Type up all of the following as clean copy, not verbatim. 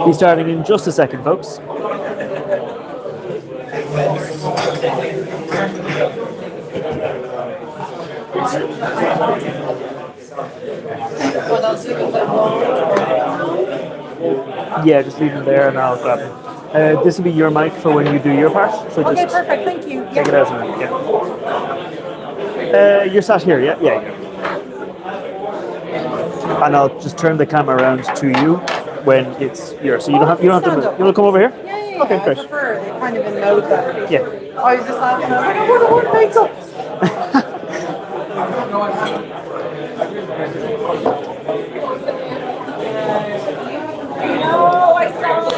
Be starting in just a second, folks. Yeah, just leave them there and I'll grab them. This will be your mic for when you do your part. So just okay, perfect. Thank you. Take it out. Yeah. You're sat here, yeah? Yeah. And I'll just turn the camera around to you when it's yours. So you don't have to. You want to come over here? Yeah. Okay, great. I prefer it. It kind of knows that. Yeah. I was just laughing. I was like, I want to hold makeup. No, I saw it.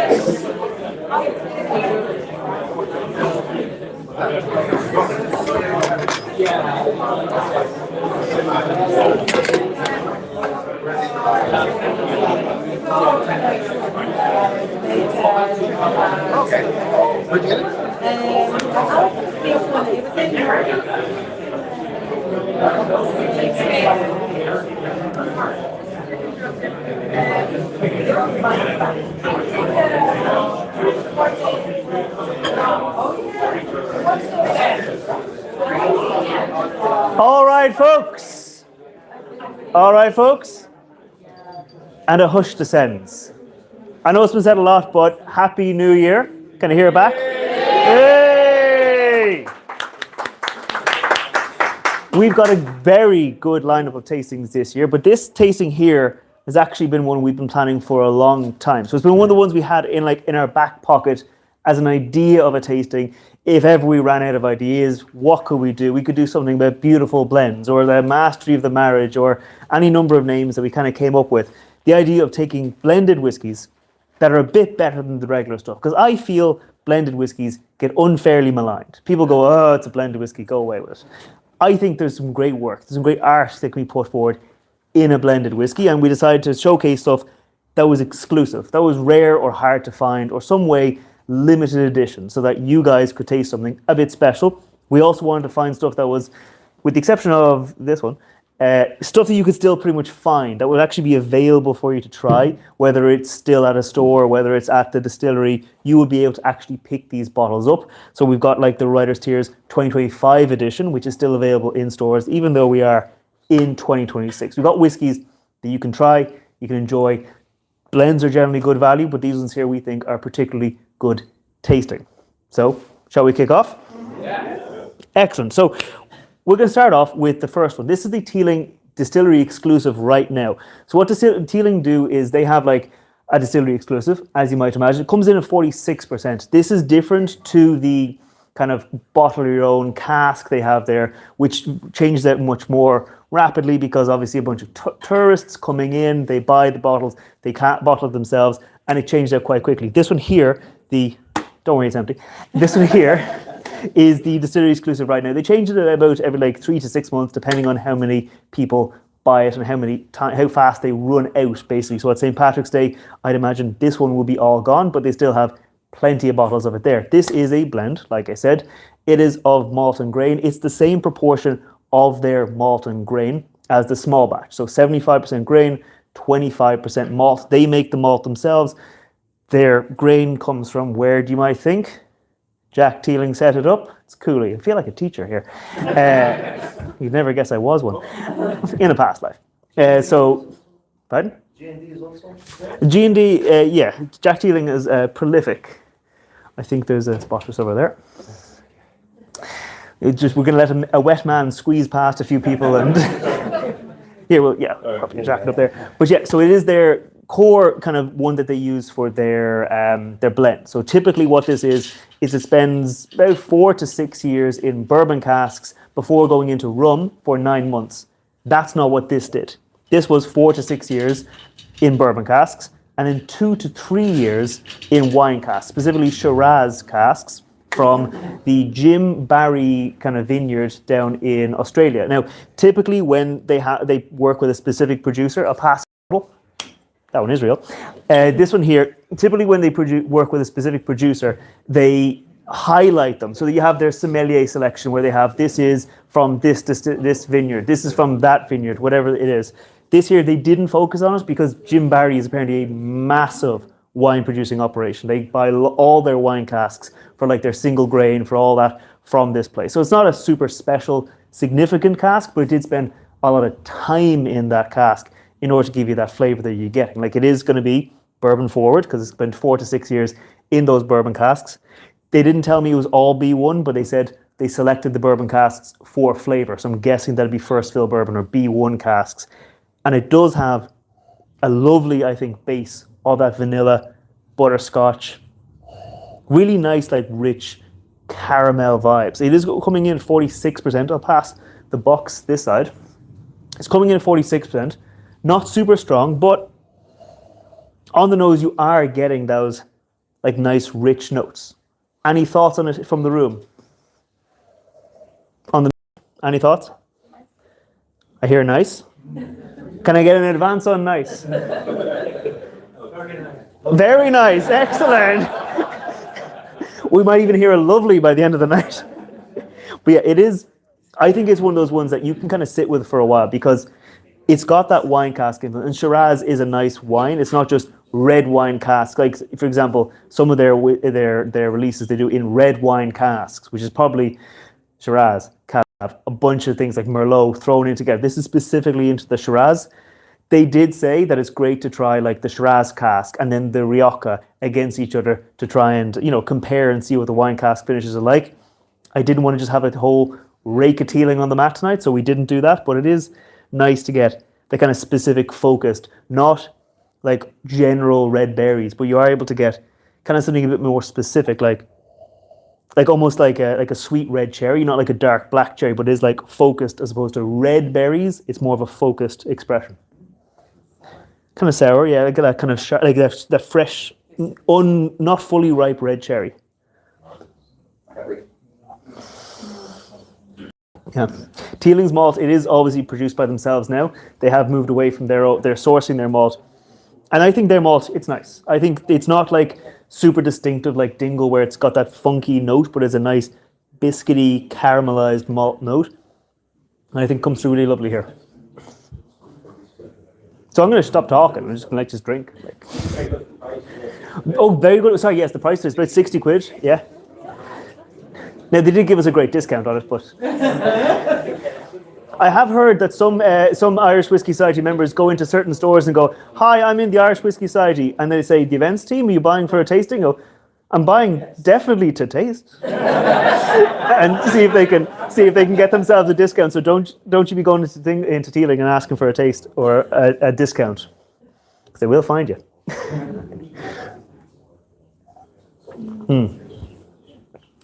Okay. Where'd you get it? All right, folks. All right, folks. And a hush descends. I know it's been said a lot, but Happy New Year. Can I hear it back? Yay! We've got a very good lineup of tastings this year, but this tasting here has actually been one we've been planning for a long time. So it's been one of the ones we had in our back pocket as an idea of a tasting. If ever we ran out of ideas, what could we do? We could do something about beautiful blends or the mastery of the marriage or any number of names that we kind of came up with. The idea of taking blended whiskies that are a bit better than the regular stuff. Because I feel blended whiskies get unfairly maligned. People go, oh, it's a blended whiskey, go away with it. I think there's some great work, there's some great art that can be put forward in a blended whiskey, and we decided to showcase stuff that was exclusive, that was rare or hard to find, or some way limited edition, so that you guys could taste something a bit special. We also wanted to find stuff that was, with the exception of this one, stuff that you could still pretty much find, that would actually be available for you to try, whether it's still at a store, whether it's at the distillery, you would be able to actually pick these bottles up. So we've got like the Writer's Tears 2025 edition, which is still available in stores, even though we are in 2026. We've got whiskies that you can try, you can enjoy. Blends are generally good value, but these ones here we think are particularly good tasting. So, shall we kick off? Yeah. Excellent. So, we're going to start off with the first one. This is the Teeling Distillery Exclusive right now. So what Teeling do is they have like a distillery exclusive, as you might imagine. It comes in at 46%. This is different to the kind of bottle your own cask they have there, which changes out much more rapidly because obviously a bunch of tourists coming in, they buy the bottles, they can't bottle it themselves, and it changes out quite quickly. This one here, don't worry, it's empty. This one here is the distillery exclusive right now. They change it about every like 3 to 6 months, depending on how many people buy it and how fast they run out, basically. So at St. Patrick's Day, I'd imagine this one will be all gone, but they still have plenty of bottles of it there. This is a blend, like I said. It is of malt and grain. It's the same proportion of their malt and grain as the small batch. So 75% grain, 25% malt. They make the malt themselves. Their grain comes from where do you might think? Jack Teeling set it up. It's Cooley. I feel like a teacher here. You'd never guess I was one in a past life. Pardon? G&D is also? G&D, yeah. Jack Teeling is prolific. I think there's a spot just over there. We're going to let a wet man squeeze past a few people and... probably Jack it up there. But yeah, so it is their core kind of one that they use for their blend. So typically what this is it spends about 4 to 6 years in bourbon casks before going into rum for 9 months. That's not what this did. This was 4 to 6 years in bourbon casks and then 2 to 3 years in wine casks, specifically Shiraz casks from the Jim Barry kind of vineyard down in Australia. Now, typically when they work with a specific producer, I'll pass the bottle. That one is real. This one here, typically when they work with a specific producer, they highlight them so that you have their sommelier selection where they have this is from this vineyard, this is from that vineyard, whatever it is. This year they didn't focus on it because Jim Barry is apparently a massive wine producing operation. They buy all their wine casks for like their single grain, for all that from this place. So it's not a super special, significant cask, but it did spend a lot of time in that cask in order to give you that flavor that you're getting. Like it is going to be bourbon forward because it's been 4 to 6 years in those bourbon casks. They didn't tell me it was all B1, but they said they selected the bourbon casks for flavor. So I'm guessing that'll be first fill bourbon or B1 casks. And it does have a lovely, I think, base, all that vanilla, butterscotch, really nice, like rich caramel vibes. It is coming in at 46%. I'll pass the box this side. It's coming in at 46%. Not super strong, but on the nose, you are getting those like nice, rich notes. Any thoughts on it from the room? Any thoughts? I hear nice. Can I get an advance on nice? Very nice. Excellent. We might even hear a lovely by the end of the night. But yeah, it is. I think it's one of those ones that you can kind of sit with for a while because it's got that wine cask in it. And Shiraz is a nice wine. It's not just red wine cask. Like, for example, some of their releases they do in red wine casks, which is probably Shiraz Cask. Have a bunch of things like Merlot thrown in together. This is specifically into the Shiraz. They did say that it's great to try like the Shiraz cask and then the Rioja against each other to try and, you know, compare and see what the wine cask finishes are like. I didn't want to just have a whole rake of Teeling on the mat tonight, so we didn't do that, but it is nice to get the kind of specific focused, not like general red berries, but you are able to get kind of something a bit more specific, like almost like a sweet red cherry, not like a dark black cherry, but is like focused as opposed to red berries. It's more of a focused expression. Kind of sour, yeah, like that kind of like that fresh, not fully ripe red cherry. Yeah, Teeling's malt. It is obviously produced by themselves now. They have moved away from they're sourcing their malt, and I think their malt. It's nice. I think it's not like super distinctive like Dingle where it's got that funky note, but it's a nice biscuity caramelized malt note, and I think comes through really lovely here. So I'm going to stop talking. I'm just going to let you drink. Oh, very good. Sorry, yes, the price is about 60 quid. Yeah. Now they did give us a great discount on it, but I have heard that some Irish Whiskey Society members go into certain stores and go, "Hi, I'm in the Irish Whiskey Society," and they say, "The events team, are you buying for a tasting?" I go, "I'm buying definitely to taste," and see if they can get themselves a discount. So don't you be going into Teeling and asking for a taste or a discount, because they will find you.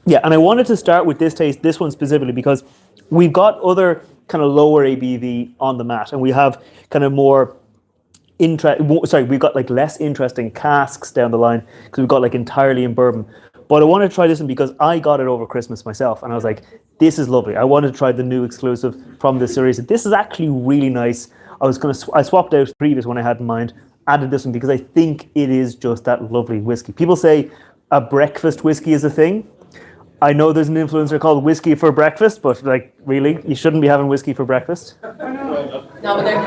Yeah, and I wanted to start with this one specifically, because we've got other kind of lower ABV on the mat, and we have kind of more we've got like less interesting casks down the line because we've got like entirely in bourbon. But I want to try this one because I got it over Christmas myself, and I was like, this is lovely. I wanted to try the new exclusive from this series. This is actually really nice. I swapped out the previous one I had in mind, added this one because I think it is just that lovely whiskey. People say a breakfast whiskey is a thing. I know there's an influencer called Whiskey for Breakfast, but like, really, you shouldn't be having whiskey for breakfast. No, but they're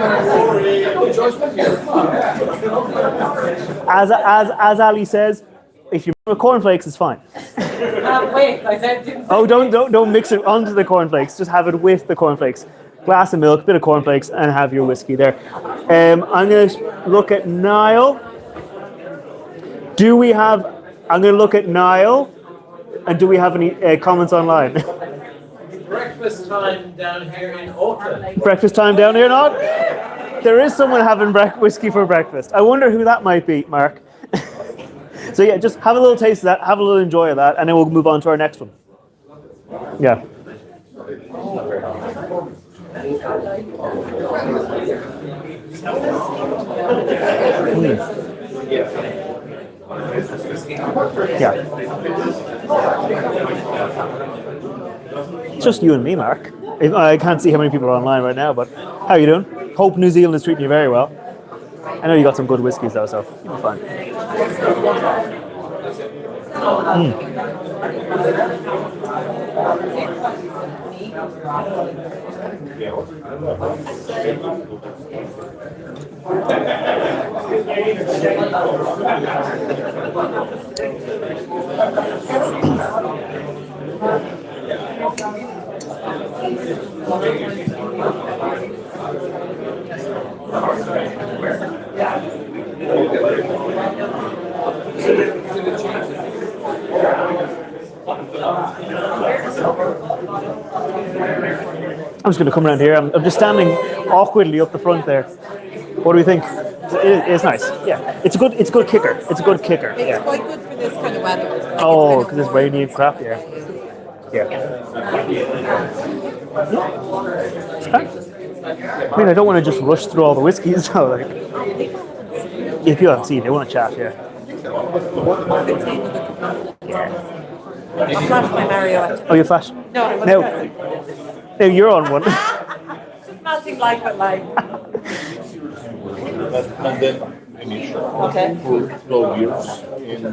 As Ali says, if you mix cornflakes, it's fine. wait, I said didn't. Oh, don't mix it onto the cornflakes. Just have it with the cornflakes. Glass of milk, bit of cornflakes, and have your whiskey there. I'm going to look at Niall. I'm going to look at Niall. And do we have any comments online? Breakfast time down here in Auckland. Breakfast time down here, not? There is someone having whiskey for breakfast. I wonder who that might be, Mark. So yeah, just have a little taste of that, have a little enjoy of that, and then we'll move on to our next one. Yeah. Yeah. It's just you and me, Mark. I can't see how many people are online right now, but how are you doing? Hope New Zealand is treating you very well. I know you got some good whiskies though, so you'll be fine. I'm just going to come around here. I'm just standing awkwardly up the front there. What do we think? It's nice. Yeah, it's a good kicker. It's a good kicker. It's Yeah. quite good for this kind of weather. Like, Oh, it's because it's rainy and crap. Yeah. Yeah. It's fine. I mean, I don't want to just rush through all the whiskeys. So, like, if you haven't seen it, they want to chat. Yeah. I'll flash my Mario at Oh, you flash? No, I wasn't. No, you're on one. Just nothing like but like. And then finish Okay. for 12 years in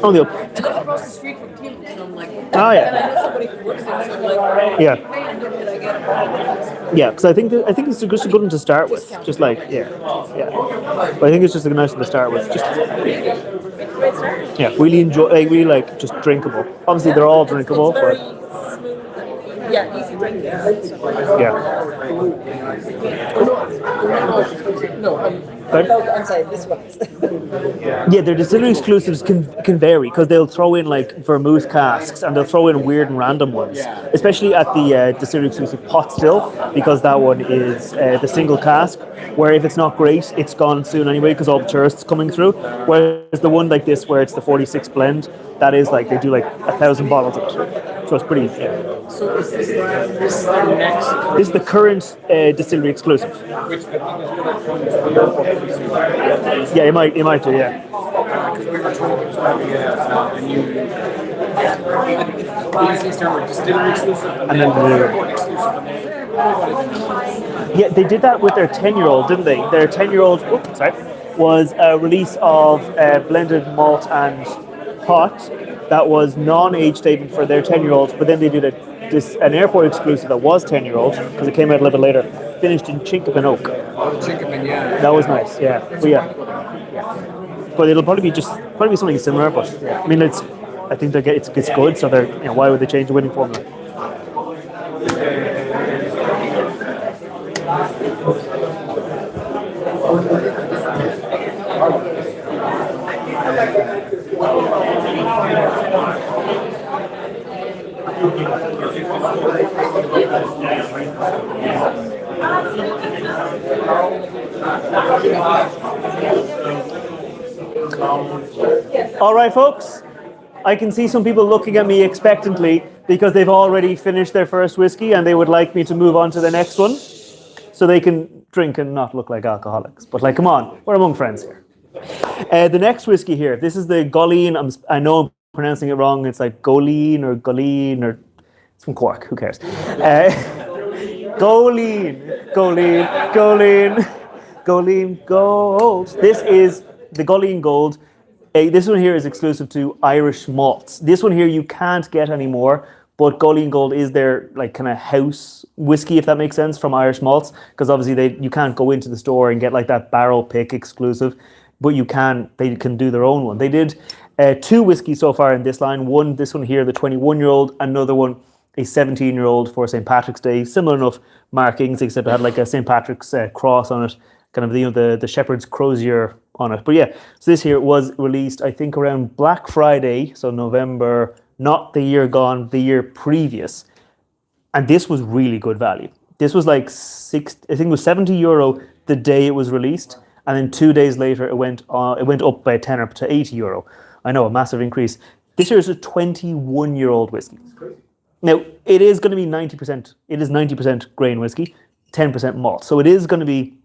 Oh, the I live across the street from Teeling, so I'm like, Oh, yeah. and I know somebody who works there, so I'm like, Yeah. hey, and did I get a Yeah, because I think it's just a good one to start with. Just like yeah. But I think it's just a nice one to start with. Just yeah, really enjoy. Really like just drinkable. Obviously, they're all drinkable, It's very but smooth and, yeah, easy drinking. yeah. No, I'm sorry, this one's. Yeah, their distillery exclusives can vary because they'll throw in like vermouth casks and they'll throw in weird and random ones, especially at the distillery exclusive Pot Still, because that one is the single cask. Where if it's not great, it's gone soon anyway because all the tourists coming through. Whereas the one like this, where it's the 46 blend, that is like they do like 1,000 bottles of it. So it's pretty. Yeah. So is this their next? This is the current distillery exclusive. Which I think is going to Yeah, you might do. Yeah. because we were told it was going to be a new. These were distillery exclusive And then airport exclusive. Yeah, they did that with their 10-year-old, didn't they? Their 10-year-old, was a release of blended malt and pot that was non-age statement for their 10-year-old, but then they did an airport exclusive that was 10-year-old because it came out a little bit later, finished in Chinkapin Oak. Chicken, yeah. That was nice, yeah. But yeah, but it'll probably be something similar. But I mean, I think it's good, so they're why would they change the winning formula? All right, folks. I can see some people looking at me expectantly because they've already finished their first whiskey and they would like me to move on to the next one so they can drink and not look like alcoholics. But like, come on, we're among friends here. The next whiskey here, this is the Goleen. I know I'm pronouncing it wrong. It's like Goleen or it's from Cork. Who cares? Goleen Gold. This is the Goleen Gold. This one here is exclusive to Irish malts. This one here you can't get anymore, but Goleen Gold is their like kind of house whiskey, if that makes sense, from Irish malts. Because obviously you can't go into the store and get like that barrel pick exclusive, but they can do their own one. They did 2 whiskeys so far in this line. This one here, the 21-year-old, another one, a 17-year-old for St. Patrick's Day. Similar enough markings, except it had like a St. Patrick's cross on it, kind of the shepherd's crozier on it. But yeah, so this here was released, I think, around Black Friday, so November, not the year gone, the year previous. And this was really good value. This was like I think it was €70 the day it was released, and then 2 days later it went up by a tenner to €80. I know, a massive increase. This here is a 21-year-old whiskey. Now it is going to be 90%. It is 90% grain whiskey, 10% malt. So it is going to be.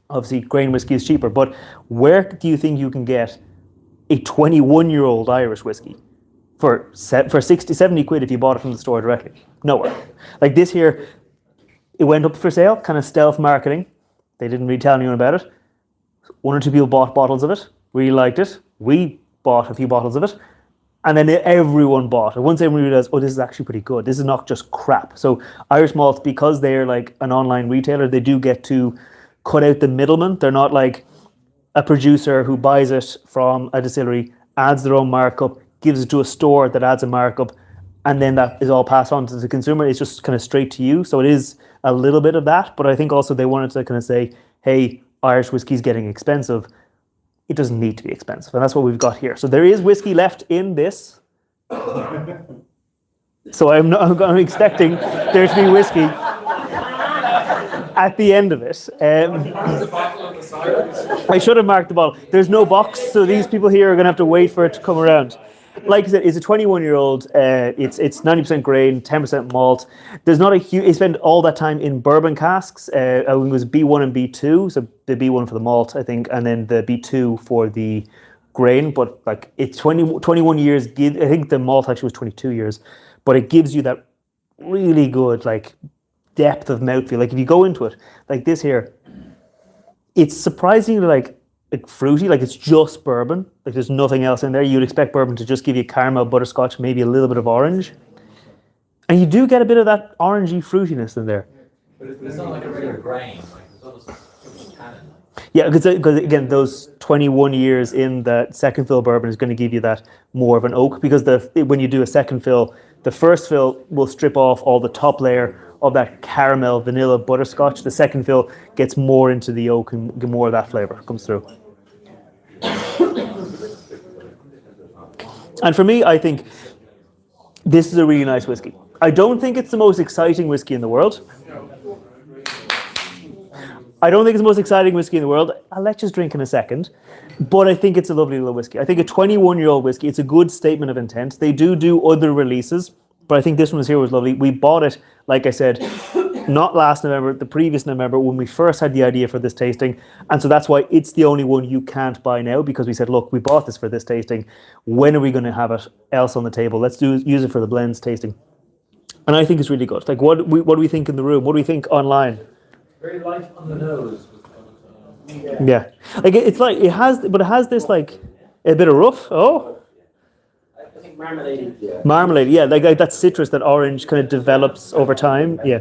Obviously, grain whiskey is cheaper, but where do you think you can get a 21-year-old Irish whiskey for 60, 70 quid if you bought it from the store directly? Nowhere. Like this here, It went up for sale, kind of stealth marketing. They didn't really tell anyone about it. One or two people bought bottles of it, really liked it. We bought a few bottles of it. And then everyone bought it. Once everyone realized, oh, this is actually pretty good. This is not just crap. So Irish malts, because they're like an online retailer, they do get to cut out the middleman. They're not like a producer who buys it from a distillery, adds their own markup, gives it to a store that adds a markup, and then that is all passed on to the consumer. It's just kind of straight to you. So it is a little bit of that. But I think also they wanted to kind of say, hey, Irish whiskey's getting expensive. It doesn't need to be expensive. And that's what we've got here. So there is whiskey left in this. So I'm expecting there to be whiskey at the end of it. I should have marked the bottle. There's no box, so these people here are going to have to wait for it to come around. Like I said, it's a 21-year-old. It's 90% grain, 10% malt. There's not a huge. He spent all that time in bourbon casks. I think it was B1 and B2. So the B1 for the malt, I think, and then the B2 for the grain. But like it's 21 years. I think the malt actually was 22 years. But it gives you that really good like depth of mouthfeel. Like if you go into it, like this here, it's surprisingly like fruity, like it's just bourbon. Like there's nothing else in there. You'd expect bourbon to just give you caramel, butterscotch, maybe a little bit of orange. And you do get a bit of that orangey fruitiness in there. But it's not like a regular grain. Like there's almost too much tannin. Yeah, because again, those 21 years in the second fill bourbon is going to give you that more of an oak, because when you do a second fill, the first fill will strip off all the top layer of that caramel, vanilla, butterscotch. The second fill gets more into the oak and more of that flavor comes through. And for me, I think this is a really nice whiskey. I don't think it's the most exciting whiskey in the world. I'll let you drink in a second. But I think it's a lovely little whiskey. I think a 21-year-old whiskey, it's a good statement of intent. They do other releases, but I think this one was lovely. We bought it, like I said, not last November, the previous November, when we first had the idea for this tasting. And so that's why it's the only one you can't buy now, because we said, look, we bought this for this tasting. When are we going to have it else on the table? Let's use it for the blends tasting. And I think it's really good. Like, what do we think in the room? What do we think online? Very light on the nose. Yeah. Like, it has this, like, a bit of rough. Oh. I think marmalade. Yeah. Marmalade, yeah, like that citrus, that orange kind of develops over time. Yeah.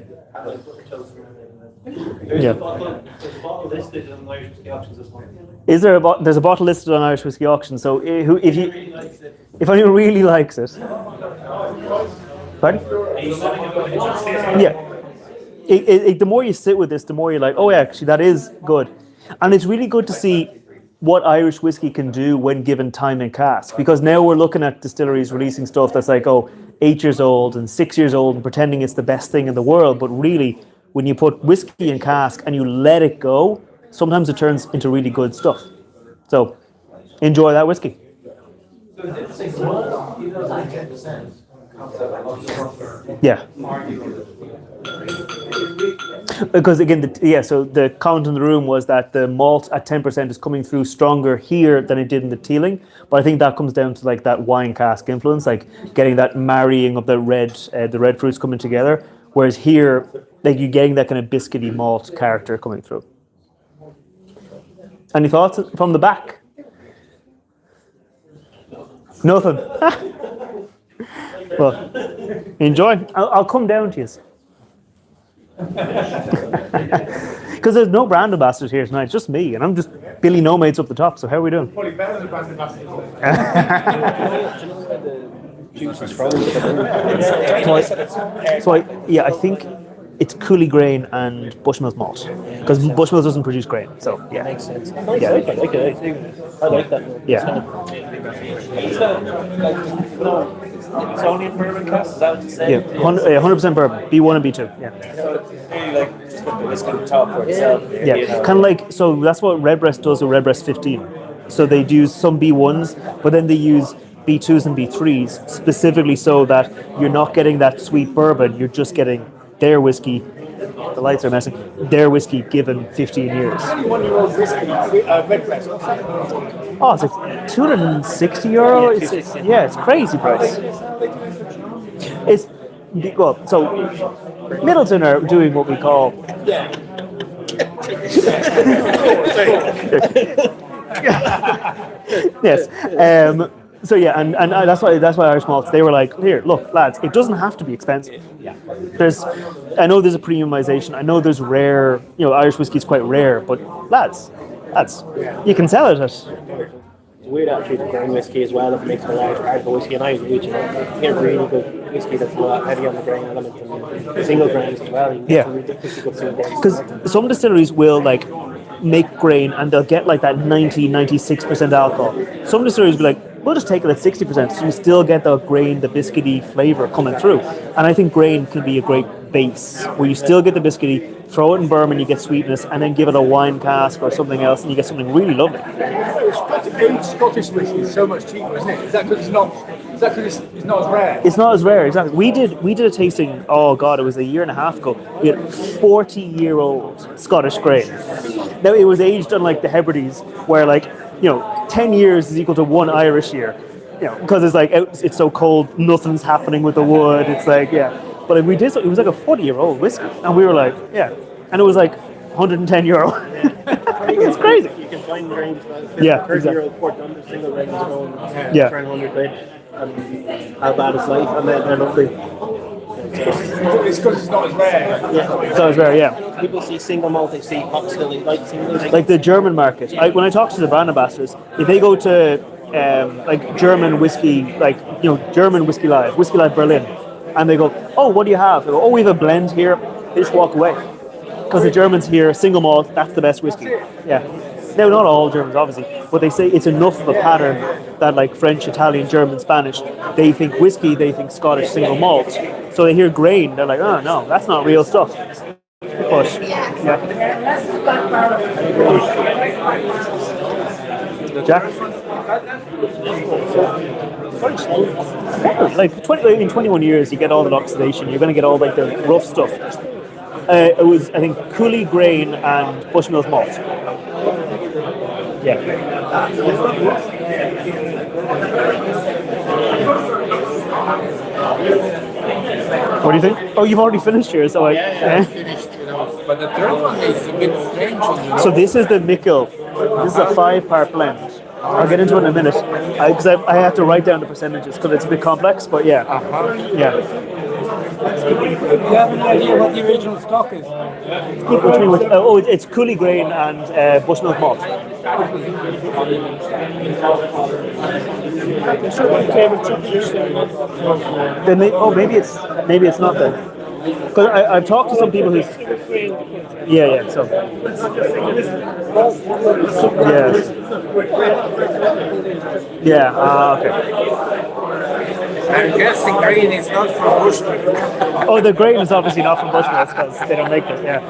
There's a bottle listed on Irish Whiskey Auctions this morning. Is there there's a bottle listed on Irish Whiskey Auction? So if anyone really likes it, pardon? Yeah. The more you sit with this, the more you're like, oh yeah, actually that is good, and it's really good to see what Irish whiskey can do when given time and cask. Because now we're looking at distilleries releasing stuff that's like, 8 years old and 6 years old and pretending it's the best thing in the world. But really, when you put whiskey in cask and you let it go, sometimes it turns into really good stuff. So enjoy that whiskey. Yeah. Because again, so the comment in the room was that the malt at 10% is coming through stronger here than it did in the Teeling. But I think that comes down to like that wine cask influence, like getting that marrying of the red fruits coming together. Whereas here, like you're getting that kind of biscuity malt character coming through. Any thoughts from the back? Nothing. Well, enjoy. I'll come down to you. Because there's no brand ambassadors here tonight, it's just me, and I'm just Billy No-Mates up the top. So how are we doing? I think it's Cooley grain and Bushmills malt, because Bushmills doesn't produce grain. So yeah, Makes sense. Yeah. I like that. Yeah. It's only in bourbon casks, is that what you say? Yeah, 100% bourbon, B1 and B2. Yeah. So it's really like just put the whiskey on top for itself. Yeah, You know? kind of like, so that's what Redbreast does with Redbreast 15. So they use some B1s, but then they use B2s and B3s specifically so that you're not getting that sweet bourbon, you're just getting their whiskey. The lights are messing. Their whiskey given 15 years. 21-year-old whiskey, Redbreast. Oh, it's like €260. It's crazy price. It's well, so Middleton are doing what we call yes. So yeah, and that's why Irish malts, they were like, here, look, lads, it doesn't have to be expensive. Yeah. I know there's a premiumization. I know there's rare, Irish whiskey is quite rare, but lads, you can sell it at. It's weird actually the grain whiskey as well if it makes a large part of the whiskey, and I agree with you. You get really good whiskey that's a lot heavy on the grain element and single grains as well. You get some ridiculously good sweet grains. Because some distilleries will like make grain and they'll get like that 96% alcohol. Some distilleries will be like, we'll just take it at 60%, so you still get the grain, the biscuity flavour coming through. And I think grain can be a great base where you still get the biscuity, throw it in bourbon, you get sweetness, and then give it a wine cask or something else, and you get something really lovely. Scottish whiskey is so much cheaper, isn't it? Is that because it's not? Is that because it's not as rare? It's not as rare, exactly. We did a tasting. Oh God, it was a year and a half ago. We had 40-year-old Scottish grain. Now it was aged unlike the Hebrides, where 10 years is equal to one Irish year. Because it's like it's so cold, nothing's happening with the wood. It's like but we did. It was like a 40-year-old whiskey, and we were like and it was like €110. It's crazy. You can find grains, man. Yeah, 30-year-old port under single grain is going Yeah. for 100 quid. And how bad is life? And they're lovely. It's because it's not as rare. So it's rare, yeah. People see single malt, they see pot still, they like single. Like the German market. When I talk to the brand ambassadors, if they go to German whiskey, German Whiskey Live Berlin, and they go, oh, what do you have? They go, oh, we have a blend here. They just walk away. Because the Germans here, single malt, that's the best whiskey. Yeah. Now, not all Germans, obviously, but they say it's enough of a pattern that French, Italian, German, Spanish, they think whiskey, they think Scottish single malt. So they hear grain, they're like, oh, no, that's not real stuff. But, Jack? In 21 years, you get all that oxidation. You're going to get all the rough stuff. It was, I think, Cooley grain and Bushmills malt. Yeah. What do you think? Oh, you've already finished yours, so Finished, but the third one is a bit strange. So this is the Mikkel. This is a 5-part blend. I'll get into it in a minute because I have to write down the percentages because it's a bit complex. But yeah. Do you have any idea what the original stock is? It's Cooley grain and Bushmills malt. Then maybe it's not then. Because I've talked to some people who's so okay. I'm guessing green is not from Bushmill. Oh, the grain is obviously not from Bushmills because they don't make it. Yeah.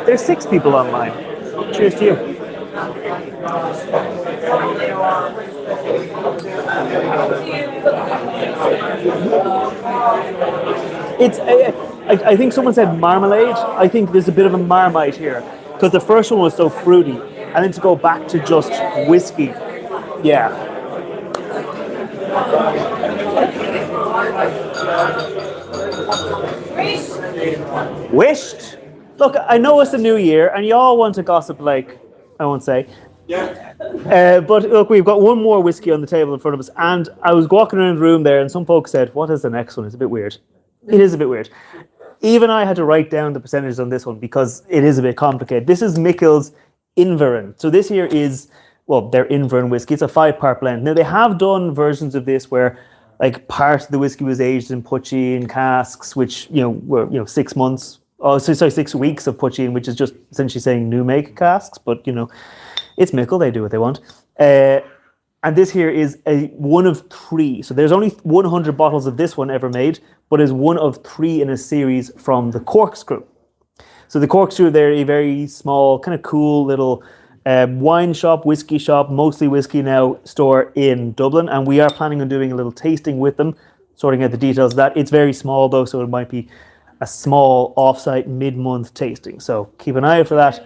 There's 6 people online. Cheers to you. I think someone said marmalade. I think there's a bit of a Marmite here because the first one was so fruity, and then to go back to just whiskey, Wished. Look, I know it's the new year, and you all want to gossip I won't say. But look, we've got one more whiskey on the table in front of us, and I was walking around the room there, and some folks said, "What is the next one?" It's a bit weird. It is a bit weird. Even I had to write down the percentages on this one because it is a bit complicated. This is Mikkel's Inverin. So this here is, their Inverin whiskey. It's a 5-part blend. Now, they have done versions of this where part of the whiskey was aged in Pucci casks, which, were, 6 months. Oh, 6 weeks of Pucci, which is just essentially saying new make casks. But, it's Mikkel. They do what they want. And this here is one of 3. So there's only 100 bottles of this one ever made, but is one of 3 in a series from the Corkscrew. So the Corkscrew, they're a very small, kind of cool little wine shop, whiskey shop, mostly whiskey now, store in Dublin. And we are planning on doing a little tasting with them, sorting out the details of that. It's very small though, so it might be a small off-site mid-month tasting. So keep an eye out for that.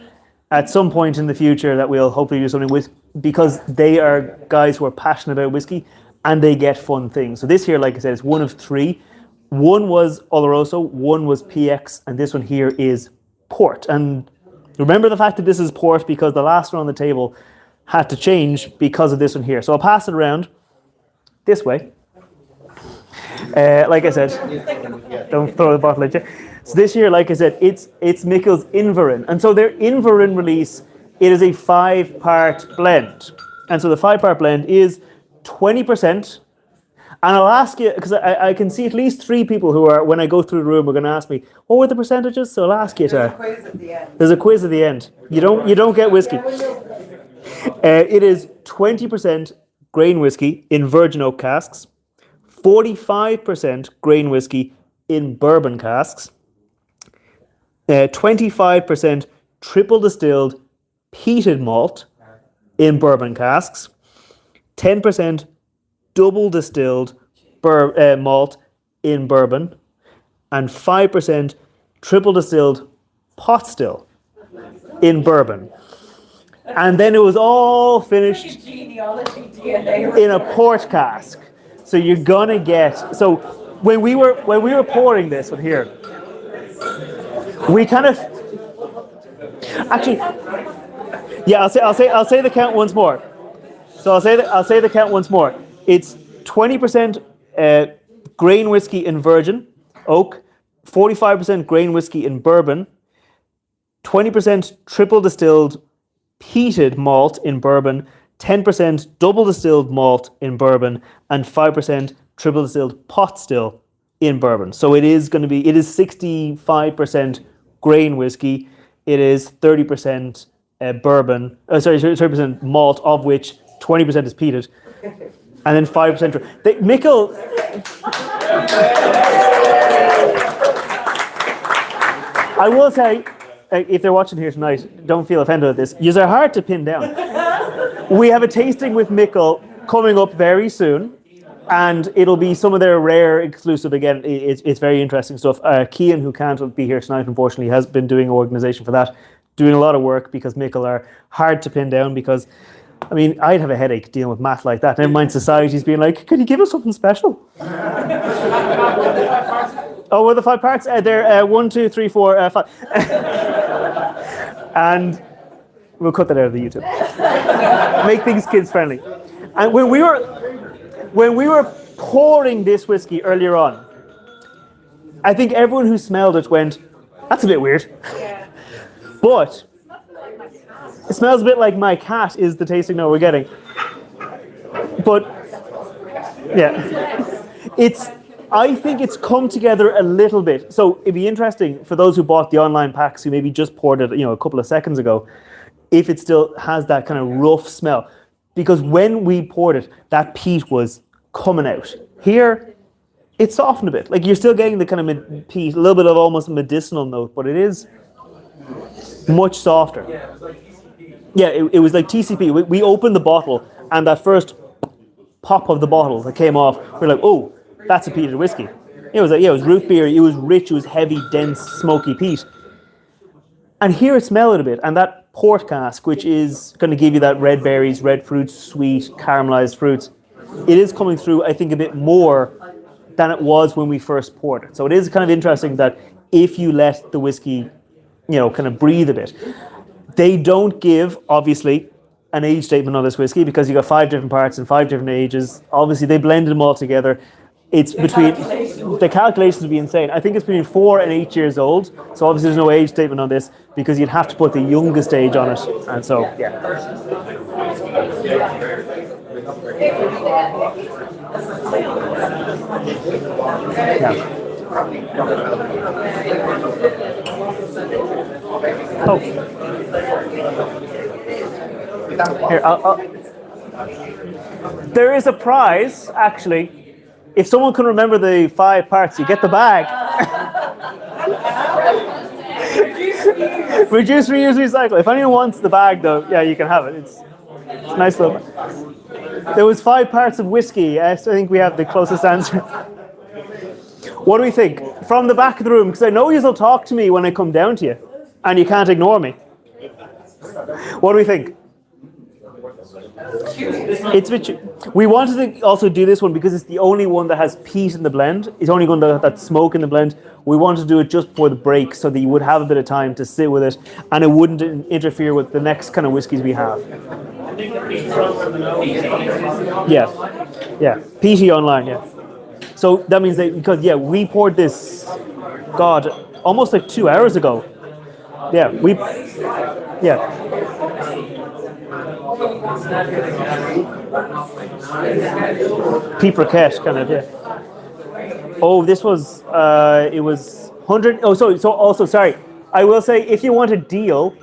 at some point in the future that we'll hopefully do something with, because they are guys who are passionate about whiskey and they get fun things. So this here, like I said, is one of three. One was Oloroso, one was PX, and this one here is port. And remember the fact that this is port because the last one on the table had to change because of this one here. So I'll pass it around this way. Like I said, don't throw the bottle at you. So this year, like I said, it's Mikkel's Inverin. And so their Inverin release, it is a 5-part blend. And so the 5-part blend is 20%. And I'll ask you, because I can see at least 3 people who are, when I go through the room, are going to ask me, what were the percentages? So I'll ask you There's a quiz at the end. There's a quiz at the end. You don't get whiskey. It is 20% grain whiskey in virgin oak casks, 45% grain whiskey in bourbon casks, 25% triple distilled peated malt in bourbon casks, 10% double distilled malt in bourbon, and 5% triple distilled pot still in bourbon. And then it was all finished Genealogy, DNA. in a port cask. So you're gonna get, so when we were pouring this one here, we kind of actually, yeah, I'll say the count once more. So I'll say the count once more. It's 20% grain whiskey in virgin oak, 45% grain whiskey in bourbon, 20% triple distilled peated malt in bourbon, 10% double distilled malt in bourbon, and 5% triple distilled pot still in bourbon. So it is 65% grain whiskey, it is 30% bourbon, 30% malt, of which 20% is peated, and then 5%. Mikkel, I will say, if they're watching here tonight, don't feel offended at this. Yous are hard to pin down. We have a tasting with Mikkel coming up very soon, and it'll be some of their rare exclusive. Again, it's very interesting stuff. Cian, who can't be here tonight, unfortunately, has been doing organisation for that, doing a lot of work, because Mikkel are hard to pin down. Because, I mean, I'd have a headache dealing with Matt like that. Never mind society's being like, could you give us something special? Oh, well, the 5 parts? They're 1, 2, 3, 4, 5. And we'll cut that out of the YouTube. Make things kids friendly. And when we were pouring this whiskey earlier on, I think everyone who smelled it went, that's a bit weird. But it smells a bit like my cat is the tasting note we're getting. But yeah, I think it's come together a little bit. So it'd be interesting for those who bought the online packs who maybe just poured it, a couple of seconds ago, if it still has that kind of rough smell. Because when we poured it, that peat was coming out. Here, it's softened a bit. Like, you're still getting the kind of peat, a little bit of almost medicinal note, but it is much softer. Yeah, it was like TCP. We opened the bottle, and that first pop of the bottle that came off, we're like, oh, that's a peated whiskey. It was root beer. It was rich. It was heavy, dense, smoky peat. And here it smelled a bit, and that port cask, which is going to give you that red berries, red fruits, sweet, caramelized fruits, it is coming through, I think, a bit more than it was when we first poured it. So it is kind of interesting that if you let the whiskey, kind of breathe a bit. They don't give, obviously, an age statement on this whiskey because you got 5 different parts and 5 different ages. Obviously, they blended them all together. It's the calculations would be insane. I think it's between 4 and 8 years old. So obviously there's no age statement on this because you'd have to put the youngest age on it. And so, yeah. Oh. Here, there is a prize, actually. If someone can remember the 5 parts, you get the bag. Reduce, reuse, recycle. If anyone wants the bag, though, yeah, you can have it. It's a nice little bag. There was 5 parts of whiskey. So I think we have the closest answer. What do we think? From the back of the room, because I know you'll talk to me when I come down to you, and you can't ignore me. What do we think? It's a bit. We wanted to also do this one because it's the only one that has peat in the blend. It's only going to have that smoke in the blend. We wanted to do it just before the break so that you would have a bit of time to sit with it, and it wouldn't interfere with the next kind of whiskies we have. Yeah, yeah, peaty online. Yeah. So that means that because we poured this, God, almost like 2 hours ago. Yeah, yeah. Piproquette kind of, yeah. Oh, this was, it was 100, oh, so also, sorry. I will say, if you want a deal,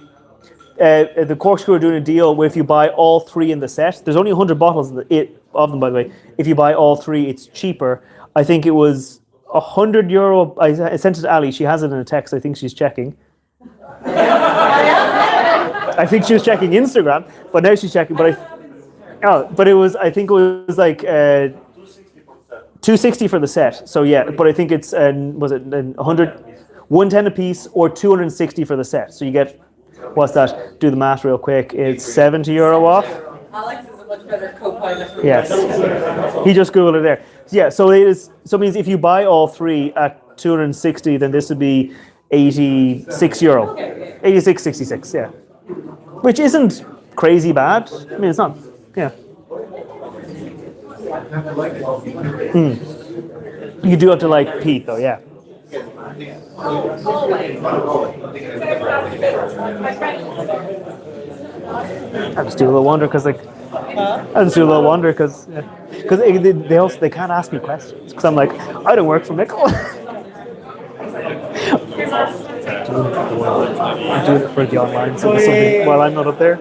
the Corkscrew are doing a deal where if you buy all three in the set, there's only 100 bottles of them, by the way. If you buy all three, it's cheaper. I think it was €100. I sent it to Ali. She has it in a text. I think she's checking. I think she was checking Instagram, but now she's checking. But it was. I think it was like $260 for the set. So yeah, but I think it's was it 110 a piece or 260 for the set. So you get, what's that? Do the math real quick. It's €70 off. Alex is a much better co-pilot. Yes, he just googled it there. Yeah, so it is. So it means if you buy all three at 260, then this would be €86, 86.66. Yeah, which isn't crazy bad. I mean, it's not. Yeah. You do have to like peat, though. Yeah. I just do a little wonder because they can't ask me questions because I'm like, I don't work for Mickle. I'm doing it for the online, so there's something while I'm not up there.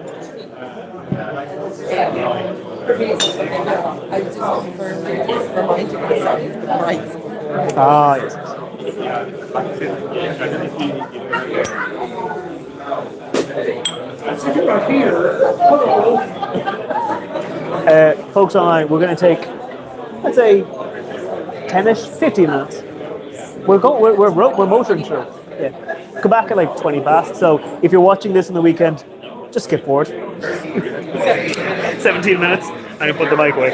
For me, it's just like, I just confirmed it, reminding myself the price. Ah, yes. Folks online, we're going to take, let's say, 10ish, 15 minutes. We're motoring through. Yeah. Come back at like 20 past. So if you're watching this on the weekend, just skip forward. 17 minutes. I'm going to put the mic away.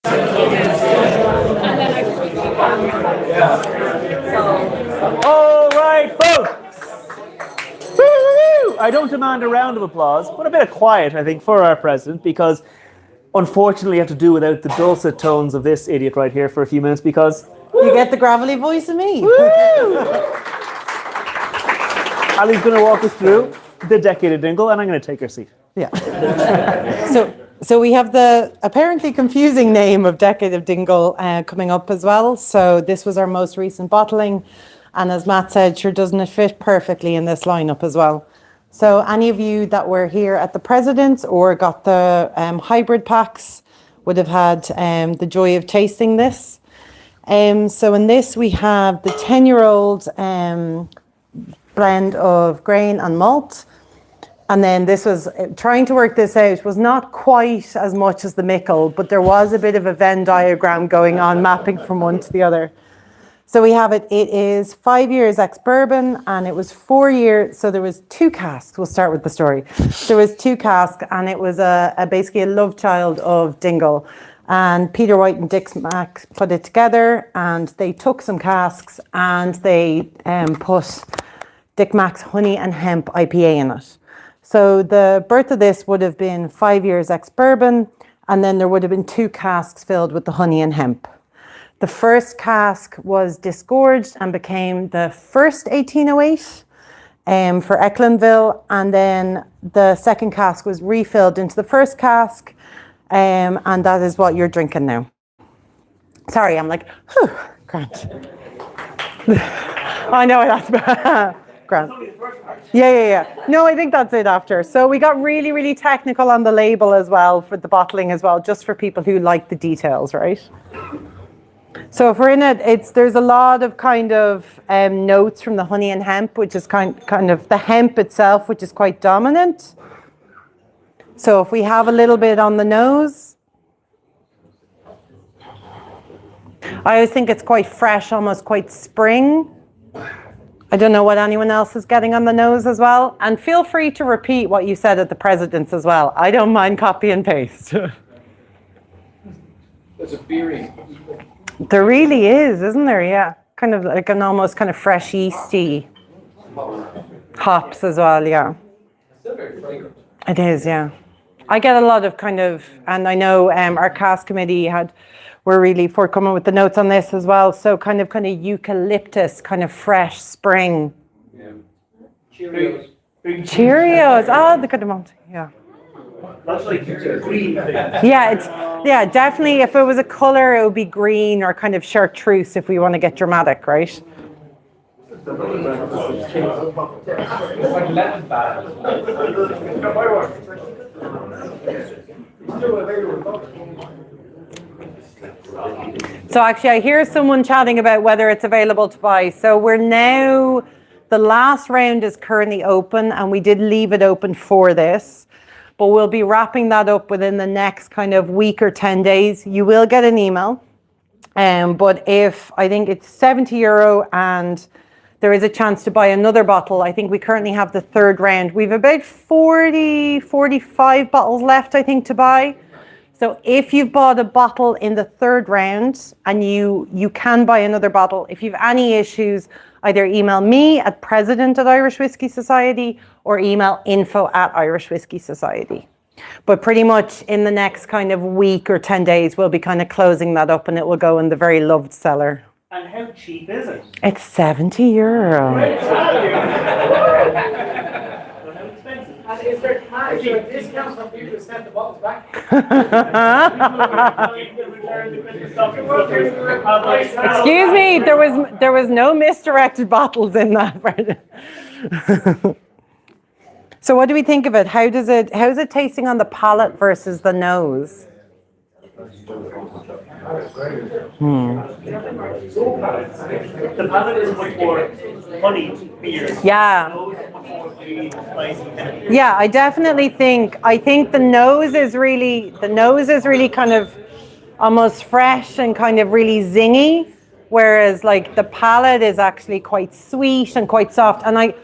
All right, folks. Woo! I don't demand a round of applause, but a bit of quiet, I think, for our president, because unfortunately I have to do without the dulcet tones of this idiot right here for a few minutes because... You get the gravelly voice of me. Ali's going to walk us through the decade of Dingle, and I'm going to take her seat. Yeah. So we have the apparently confusing name of Decade of Dingle coming up as well. So this was our most recent bottling. And as Matt said, sure doesn't it fit perfectly in this lineup as well. So any of you that were here at the President's or got the hybrid packs would have had the joy of tasting this. So in this we have the 10-year-old blend of grain and malt. And then this was, trying to work this out, was not quite as much as the Mickle, but there was a bit of a Venn diagram going on, mapping from one to the other. So we have it is 5 years ex-bourbon, and it was 4 years, so there was 2 casks. We'll start with the story. There was 2 casks, and it was basically a love child of Dingle. And Peter White and Dick Mack put it together, and they took some casks, and they put Dick Mack's Honey and Hemp IPA in it. So the birth of this would have been 5 years ex-bourbon, and then there would have been 2 casks filled with the honey and hemp. The first cask was disgorged and became the first 1808 for Ecklandville, and then the second cask was refilled into the first cask, and that is what you're drinking now. Sorry, I'm like, whew, Grant. I know that's Grant. Yeah. No, I think that's it after. So we got really, really technical on the label as well for the bottling as well, just for people who like the details, right? So if we're in it, there's a lot of kind of notes from the honey and hemp, which is kind of the hemp itself, which is quite dominant. So if we have a little bit on the nose, I always think it's quite fresh, almost quite spring. I don't know what anyone else is getting on the nose as well. And feel free to repeat what you said at the President's as well. I don't mind copy and paste. There's a beery. There really is, isn't there? Yeah. Kind of like an almost kind of fresh yeasty hops as well, yeah. Still very fragrant. It is, yeah. I get a lot of kind of, and I know our cast committee were really forthcoming with the notes on this as well. So kind of eucalyptus, kind of fresh spring. Yeah. Cheerios. Cheerios. Oh, the good amount. Yeah. That's like green thing. Yeah, definitely. If it was a color, it would be green or kind of chartreuse if we want to get dramatic, right? It's like lemon bag. So actually, I hear someone chatting about whether it's available to buy. So we're now, the last round is currently open, and we did leave it open for this. But we'll be wrapping that up within the next kind of week or 10 days. You will get an email. But I think it's €70 and there is a chance to buy another bottle. I think we currently have the third round. We've about 45 bottles left, I think, to buy. So if you've bought a bottle in the third round and you can buy another bottle, if you've any issues, either email me at president@Irish Whiskey Society or email info@Irish Whiskey Society. But pretty much in the next kind of week or 10 days, we'll be kind of closing that up and it will go in the very loved cellar. And how cheap is it? It's €70. And is there cash or discounts for people who send the bottles back? Excuse me, there was no misdirected bottles in that. So what do we think of it? How's it tasting on the palate versus the nose? The palate is much more honey beer. Yeah. Yeah, I definitely think the nose is really kind of almost fresh and kind of really zingy, whereas like the palate is actually quite sweet and quite soft. And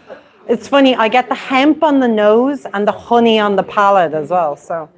it's funny, I get the hemp on the nose and the honey on the palate as well. So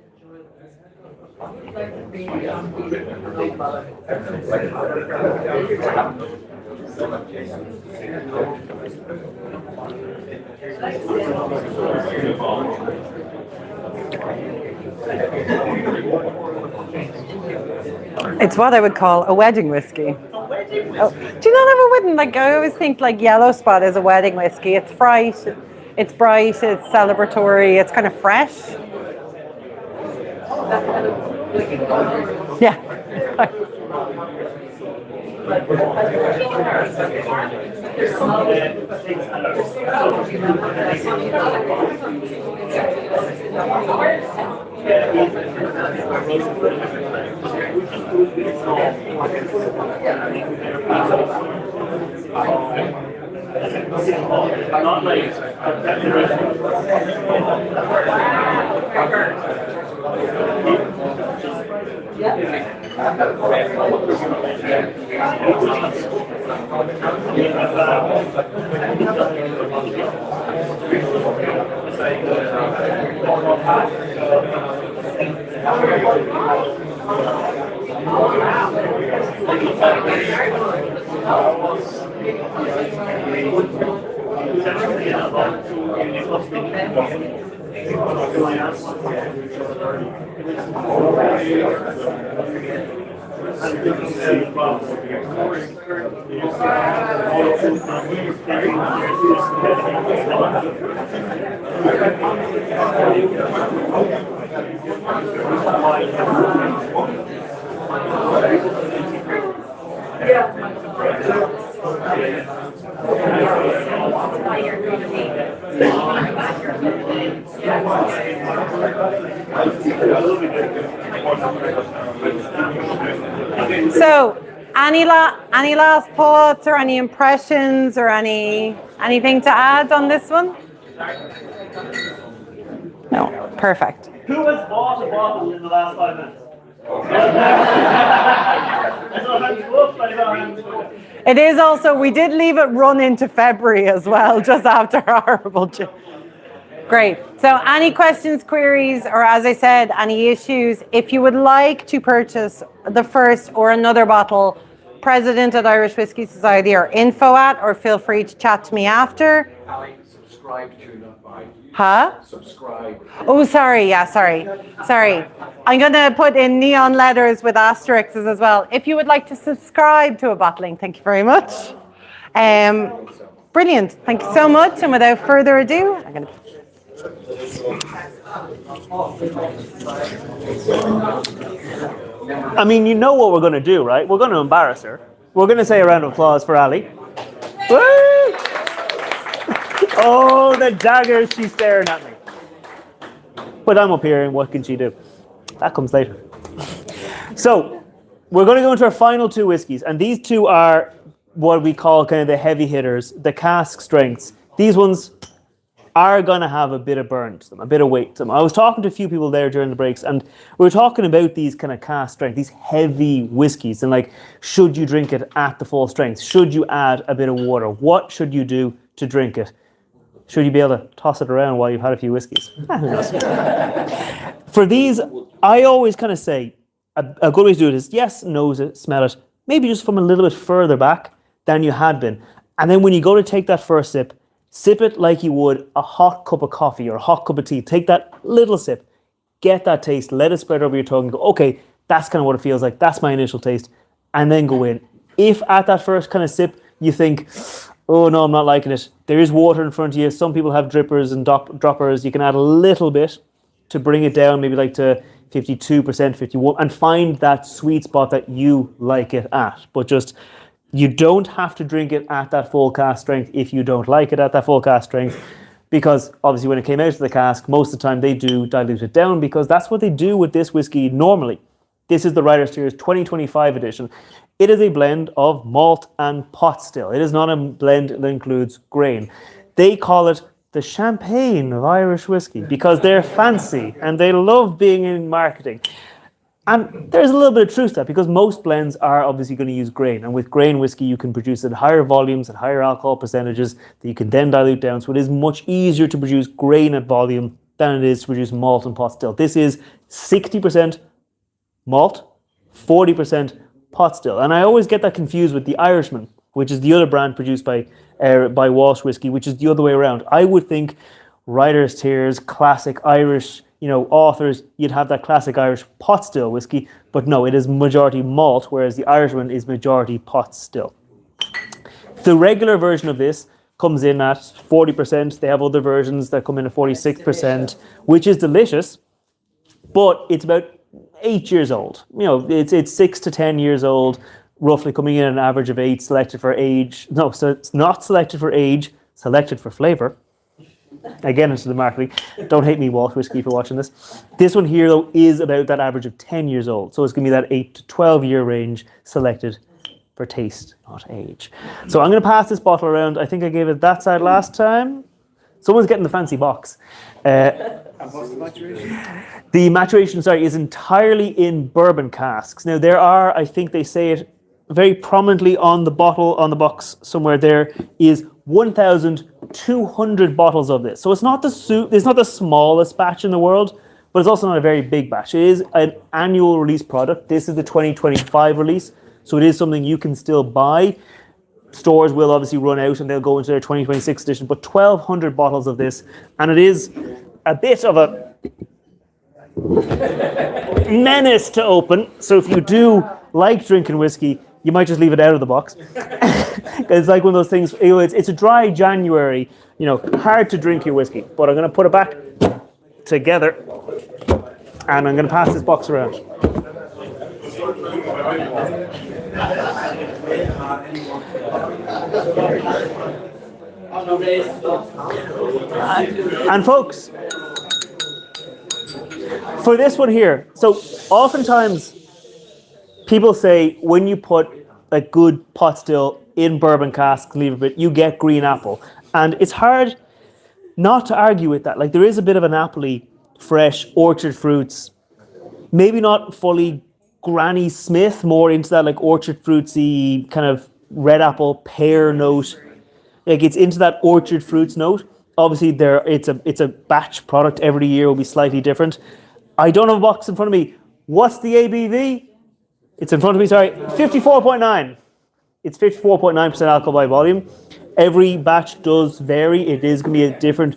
It's what I would call a wedding whiskey. Oh, do you not have a wedding? Like I always think, like Yellow Spot is a wedding whiskey. It's bright, it's celebratory, it's kind of fresh. Yeah. So, any last thoughts or any impressions or anything to add on this one? No, perfect. Who has bought a bottle in the last 5 minutes? It is also, we did leave it run into February as well, just after our budget. Great. So any questions, queries, or as I said, any issues, if you would like to purchase the first or another bottle, president at Irish Whiskey Society or info at, or feel free to chat to me after. Subscribe to, not buy. Huh? Subscribe. Oh, sorry. Yeah, sorry. I'm going to put in neon letters with asterisks as well. If you would like to subscribe to a bottling, thank you very much. Brilliant. Thank you so much. And without further ado, I'm going to... I mean, you know what we're going to do, right? We're going to embarrass her. We're going to say a round of applause for Ali. Woo! Oh, the daggers she's staring at me. But I'm up here, and what can she do? That comes later. So, we're going to go into our final two whiskies, and these two are what we call kind of the heavy hitters, the cask strengths. These ones are going to have a bit of burn to them, a bit of weight to them. I was talking to a few people there during the breaks, and we were talking about these kind of cask strength, these heavy whiskies, and like, should you drink it at the full strength? Should you add a bit of water? What should you do to drink it? Should you be able to toss it around while you've had a few whiskies? Who knows? For these, I always kind of say, a good way to do it is, yes, nose it, smell it, maybe just from a little bit further back than you had been. And then when you go to take that first sip, sip it like you would a hot cup of coffee or a hot cup of tea. Take that little sip, get that taste, let it spread over your tongue, and go, okay, that's kind of what it feels like. That's my initial taste. And then go in. If at that first kind of sip, you think, oh no, I'm not liking it, there is water in front of you. Some people have drippers and droppers. You can add a little bit to bring it down, maybe like to 52%, 51, and find that sweet spot that you like it at. But just, you don't have to drink it at that full cask strength if you don't like it at that full cask strength, because obviously when it came out of the cask, most of the time they do dilute it down, because that's what they do with this whiskey normally. This is the Writer's Series 2025 edition. It is a blend of malt and pot still. It is not a blend that includes grain. They call it the champagne of Irish whiskey because they're fancy and they love being in marketing. And there's a little bit of truth to that, because most blends are obviously going to use grain. And with grain whiskey, you can produce at higher volumes, at higher alcohol percentages that you can then dilute down. So it is much easier to produce grain at volume than it is to produce malt and pot still. This is 60% malt, 40% pot still. And I always get that confused with the Irishman, which is the other brand produced by Walsh Whiskey, which is the other way around. I would think writers' tiers, classic Irish, authors, you'd have that classic Irish pot still whiskey, but no, it is majority malt, whereas the Irishman is majority pot still. The regular version of this comes in at 40%. They have other versions that come in at 46%, which is delicious, but it's about 8 years old. It's 6 to 10 years old, roughly coming in at an average of 8, selected for age. No, so it's not selected for age, selected for flavor. Again, into the marketing. Don't hate me, Walsh Whiskey, for watching this. This one here, though, is about that average of 10 years old. So it's going to be that 8 to 12 year range, selected for taste, not age. So I'm going to pass this bottle around. I think I gave it that side last time. Someone's getting the fancy box. What's the maturation? The maturation, is entirely in bourbon casks. Now, there are, I think they say it very prominently on the bottle, on the box somewhere, there is 1,200 bottles of this. So it's not the smallest batch in the world, but it's also not a very big batch. It is an annual release product. This is the 2025 release, so it is something you can still buy. Stores will obviously run out and they'll go into their 2026 edition, but 1,200 bottles of this, and it is a bit of a menace to open. So if you do like drinking whiskey, you might just leave it out of the box. It's like one of those things, it's a dry January, hard to drink your whiskey. But I'm going to put it back together and I'm going to pass this box around. And folks, for this one here, so oftentimes people say when you put a good pot still in bourbon cask, leave a bit, you get green apple. And it's hard not to argue with that. Like, there is a bit of an appley, fresh orchard fruits, maybe not fully Granny Smith, more into that like orchard fruitsy kind of red apple pear note. Like, it's into that orchard fruits note. Obviously, it's a batch product. Every year will be slightly different. I don't have a box in front of me. What's the ABV? It's in front of me, sorry. 54.9. It's 54.9% alcohol by volume. Every batch does vary. It is going to be a different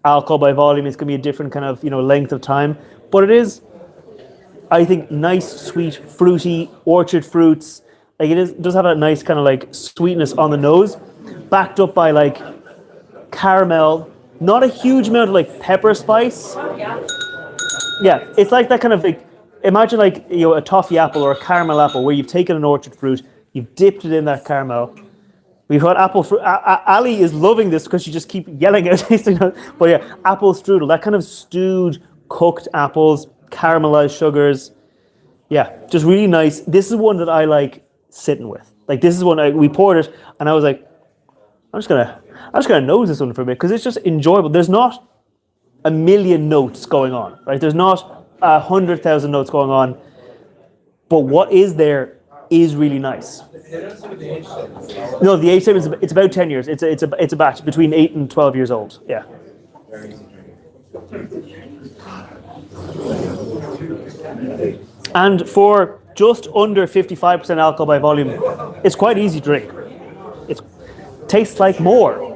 alcohol by volume. It's going to be a different kind of length of time. But it is, I think, nice, sweet, fruity, orchard fruits. Like, it does have a nice kind of like sweetness on the nose, backed up by like caramel. Not a huge amount of like pepper spice. Yeah, it's like that kind of like, imagine like a toffee apple or a caramel apple where you've taken an orchard fruit, you've dipped it in that caramel. We've got apple fruit. Ali is loving this because she just keep yelling out tasting it. But yeah, apple strudel, that kind of stewed, cooked apples, caramelized sugars. Yeah, just really nice. This is one that I like sitting with. Like, this is one we poured it and I was like, I'm just gonna nose this one for a bit because it's just enjoyable. There's not a million notes going on, right? There's not 100,000 notes going on, but what is there is really nice. No, the age time it's about 10 years. It's a batch between 8 and 12 years old. Yeah. And for just under 55% alcohol by volume, it's quite easy to drink. It tastes like more.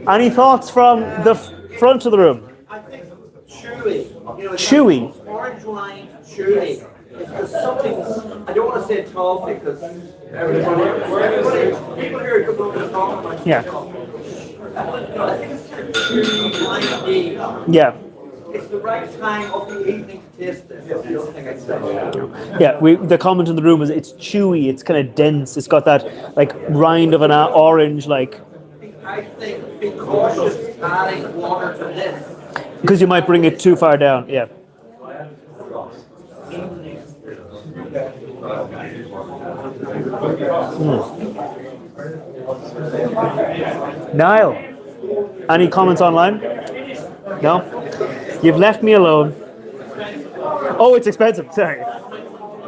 Any thoughts from the front of the room? I think chewy. Chewy. Orange wine, chewy. There's something, I don't want to say toffee because people here could go to talk about Yeah. I think it's chewy, winey. Yeah. It's the right time of the evening to taste it. That's the other thing I'd say. Yeah, the comment in the room is it's chewy, it's kind of dense, it's got that like rind of an orange, like. I think be cautious adding water to this. Because you might bring it too far down, yeah. Niall, any comments online? No? You've left me alone. Oh, it's expensive, sorry.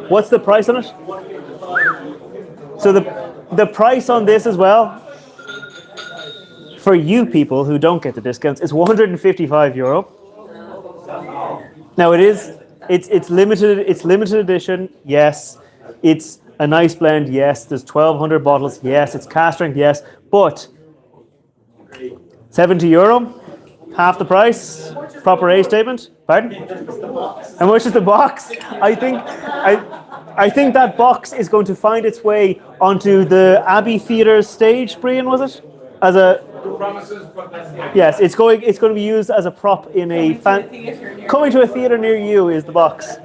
What's the price on it? So the price on this as well, for you people who don't get the discounts, it's €155. Now it is It's limited. It's limited edition. Yes. It's a nice blend. Yes. There's 1,200 bottles. Yes. It's cask strength. Yes. But €70, half the price. Proper age statement. Pardon? How much is the box? I think that box is going to find its way onto the Abbey Theatre's stage. Brian, was it? As a yes, it's going to be used as a prop in a coming to a theatre near you is the box.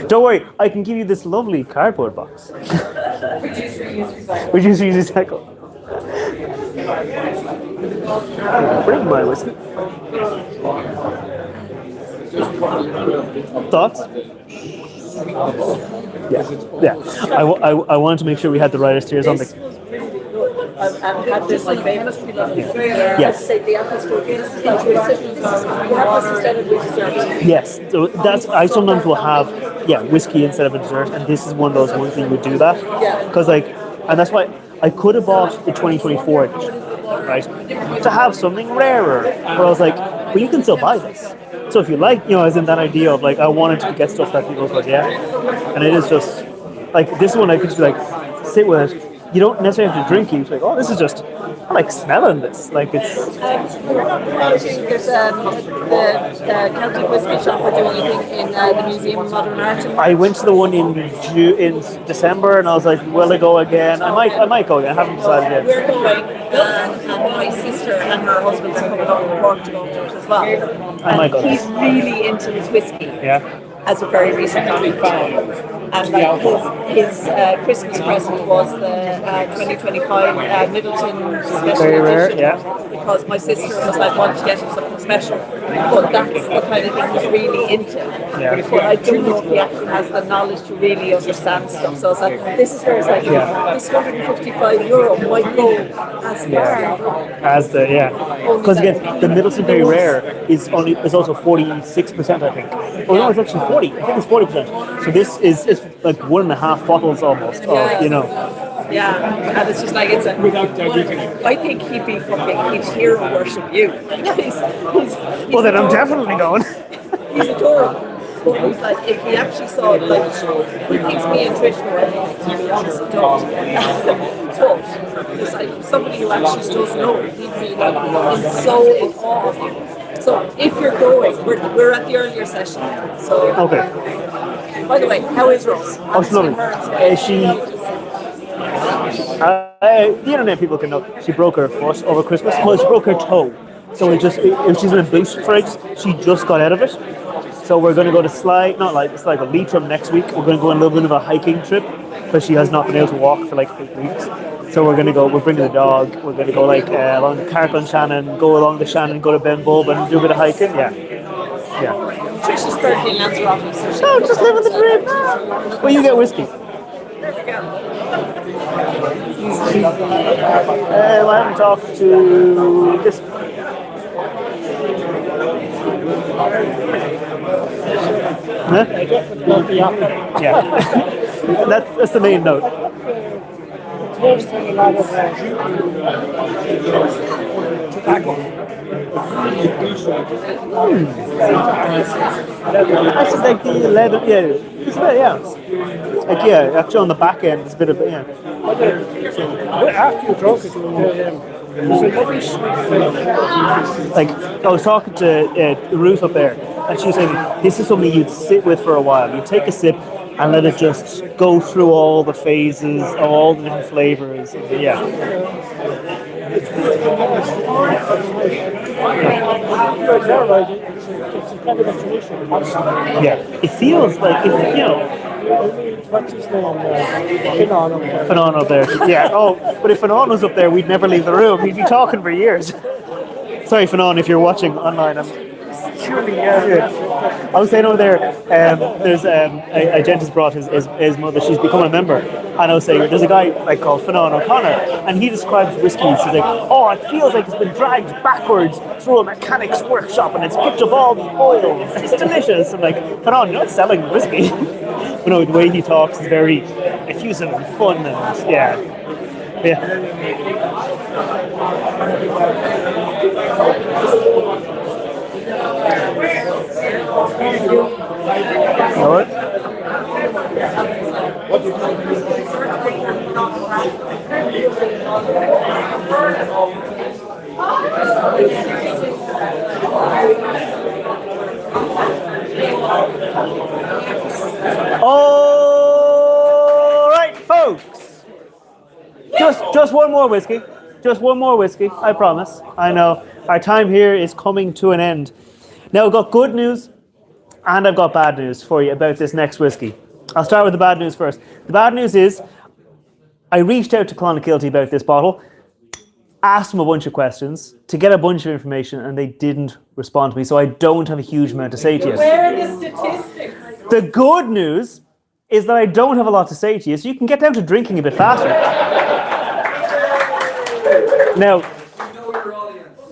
Don't worry, I can give you this lovely cardboard box. Reduce, reuse, recycle. Bring my whiskey. Thoughts? Yeah. I wanted to make sure we had the right tiers on the. And had this like famous Yes. say the apples for this is like the apples instead of dessert. Yes, so that's I sometimes will have whiskey instead of a dessert, and this is one of those ones that you would do that because and that's why I could have bought the 2024 edition, right, to have something rarer. But I was like, well, you can still buy this. So if you like, as in that idea of like I wanted to get stuff that people could, and it is just like this one I could just be like sit with it. You don't necessarily have to drink it. It's like, oh, this is just, I like smelling this. Like it's. There's the Celtic whiskey shop we're doing anything in the Museum of Modern Art. I went to the one in December, and I was like, will I go again? I might go again. I haven't decided yet. We're going, and my sister and her husband are coming up from Cork to go to it as well. I might go. He's really into his whiskey. Yeah. As a very recent comment. And like his Christmas present was the 2025 Middleton special Very rare, edition. Because my sister was like wanting to get him something special. But that's the kind of thing he's really into. Yeah. But I don't know if he actually has the knowledge to really understand stuff. So it's like, this is where it's like, this €155 might go as far. As the, because again, the Middleton Very Rare is also 46%, I think. Oh no, it's actually 40. I think it's 40%. So this is like 1.5 bottles almost. Yeah, and it's just like I think he'd hero worship you. He's well, then I'm definitely going. He's adorable. But he's like, if he actually saw it, like, he thinks me and Trish were everything, to be honest, he don't. But it's like somebody who actually does know, he'd be like so in awe of you. So if you're going, we're at the earlier session. So okay. By the way, how is Rose? Oh, she's lovely. The internet people can know she broke her foot over Christmas. Well, she broke her toe. So she's in a boot for it. She just got out of it. So we're going to go to it's like a Leitrim next week. We're going to go on a little bit of a hiking trip because she has not been able to walk for like 8 weeks. So we're bringing the dog. We're going to go like along the Carcon Shannon, go along the Shannon, go to Ben Bulb and do a bit of hiking. Yeah. Trish is 30 in Lanzarote, so just living the dream. Well, you get whiskey. I haven't talked to this. Huh? Yeah. That's the main note. Tobacco. That's like the leather, it's a bit, like actually on the back end it's a bit of After you drunk it, there's a lovely sweet flavor. Like I was talking to Ruth up there, and she was saying this is something you'd sit with for a while. You take a sip and let it just go through all the phases, all the different flavors. It's kind of a tradition. It feels like What's his name? Fanon up there. But if Fanon was up there, we'd never leave the room. We'd be talking for years. Sorry, Fanon, if you're watching online. Surely, I was saying over there, there's a gent has brought his mother. She's become a member, and I was saying there's a guy called Fanon O'Connor, and he describes whiskies. He's like, oh, it feels like it's been dragged backwards through a mechanic's workshop, and it's picked up all the oils. It's delicious. I'm like, Fanon, you're not selling whiskey. But no, the way he talks is very effusive and fun, and All right. All right, folks. Just one more whiskey. Just one more whiskey, I promise. I know our time here is coming to an end. Now, I've got good news and I've got bad news for you about this next whiskey. I'll start with the bad news first. The bad news is I reached out to Clonakilty about this bottle, asked them a bunch of questions to get a bunch of information, and they didn't respond to me, so I don't have a huge amount to say to you. Where are the statistics? The good news is that I don't have a lot to say to you, so you can get down to drinking a bit faster. Now,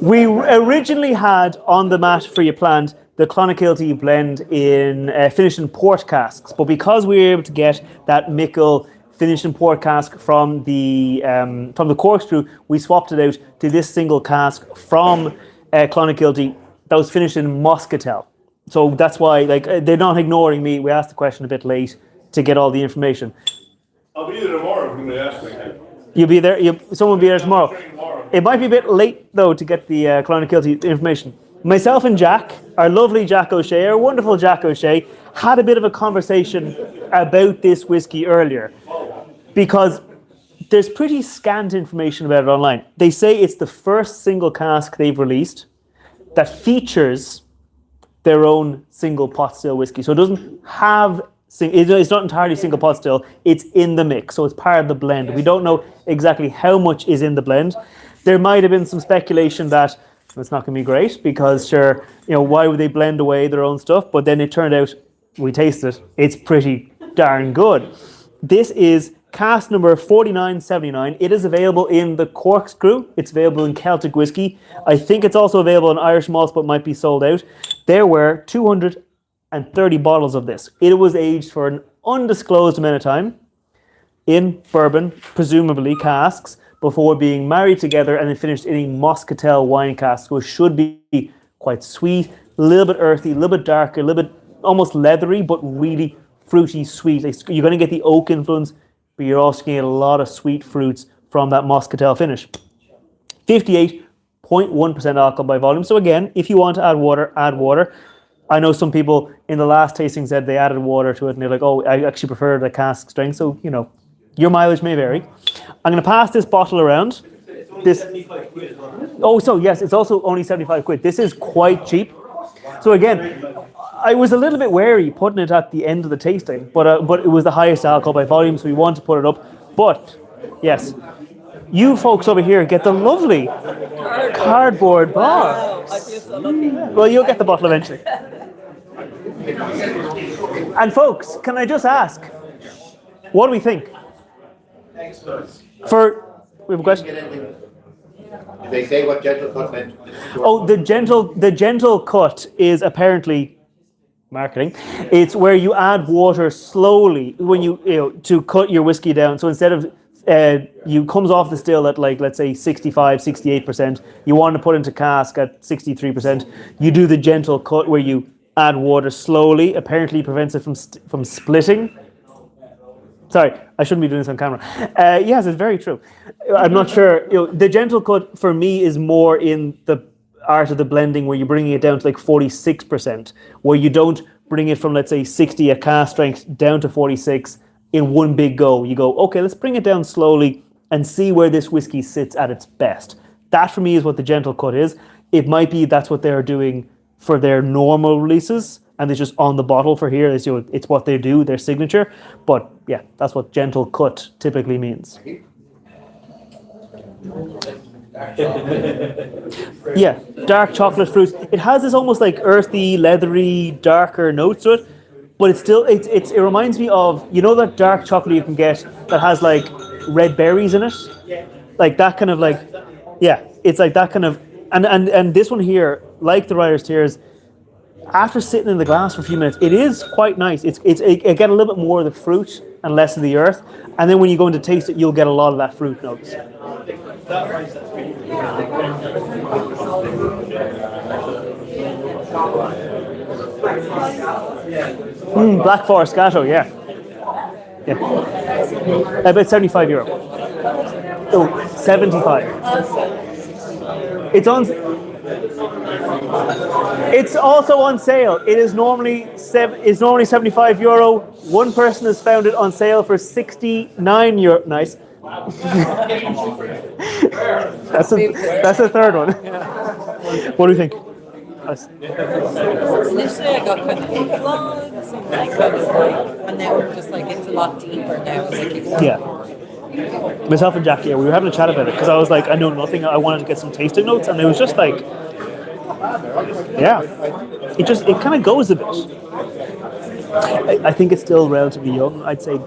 we originally had on the mat for you planned the Clonakilty blend in finished in port casks, but because we were able to get that Mickle finished in port cask from the corkscrew, we swapped it out to this single cask from Clonakilty that was finished in muscatel. So that's why, like, they're not ignoring me. We asked the question a bit late to get all the information. I'll be there tomorrow when they ask me. You'll be there. Someone will be there tomorrow. It might be a bit late though to get the Clonakilty information. Myself and Jack, our lovely Jack O'Shea, our wonderful Jack O'Shea, had a bit of a conversation about this whiskey earlier because there's pretty scant information about it online. They say it's the first single cask they've released that features their own single pot still whiskey. So it doesn't have, it's not entirely single pot still, it's in the mix. So it's part of the blend. We don't know exactly how much is in the blend. There might have been some speculation that it's not going to be great because sure, why would they blend away their own stuff? But then it turned out, we tasted it, it's pretty darn good. This is cask number 4979. It is available in the corkscrew. It's available in Celtic whiskey. I think it's also available in Irish malts, but might be sold out. There were 230 bottles of this. It was aged for an undisclosed amount of time in bourbon, presumably casks, before being married together and then finished in a muscatel wine cask, which should be quite sweet, a little bit earthy, a little bit darker, a little bit almost leathery, but really fruity, sweet. You're going to get the oak influence, but you're also going to get a lot of sweet fruits from that muscatel finish. 58.1% alcohol by volume. So again, if you want to add water, add water. I know some people in the last tasting said they added water to it and they're like, oh, I actually prefer the cask strength. So, your mileage may vary. I'm going to pass this bottle around. Oh, so yes, it's also only 75 quid. This is quite cheap. So again, I was a little bit wary putting it at the end of the tasting, but it was the highest alcohol by volume, so we want to put it up. But yes, you folks over here get the lovely cardboard box. I feel so lucky. Well, you'll get the bottle eventually. And folks, can I just ask, what do we think? We have a question. Did they say what gentle cut meant? Oh, the gentle cut is apparently marketing. It's where you add water slowly when to cut your whiskey down. So instead of you comes off the still at let's say 65, 68%, you want to put into cask at 63%. You do the gentle cut where you add water slowly. Apparently prevents it from splitting. Sorry, I shouldn't be doing this on camera. Yes, it's very true. I'm not sure. The gentle cut for me is more in the art of the blending where you're bringing it down to 46%, where you don't bring it from, let's say, 60 at cask strength down to 46 in one big go. You go, okay, let's bring it down slowly and see where this whiskey sits at its best. That for me is what the gentle cut is. It might be that's what they're doing for their normal releases, and it's just on the bottle for here. It's what they do, their signature. But yeah, that's what gentle cut typically means. Yeah, dark chocolate fruits. It has this almost earthy, leathery, darker note to it, but it's still it reminds me of that dark chocolate you can get that has red berries in it, that kind of it's that kind of and this one here, like the Writer's Tears, after sitting in the glass for a few minutes, it is quite nice. It get a little bit more of the fruit and less of the earth, and then when you go in to taste it, you'll get a lot of that fruit notes. Black Forest Gatto, yeah. Yeah. About €75. Oh, 75. It's on. It's also on sale. It is normally €75. One person has found it on sale for €69. Nice. That's the third one. What do you think? Nice. Initially, I got kind of influence and like kind of like, and now I'm just like it's a lot deeper now. It's like Yeah. Myself and Jackie, we were having a chat about it because I was like, I know nothing. I wanted to get some tasting notes, and it was just like, yeah, it kind of goes a bit. I think it's still relatively young. I'd say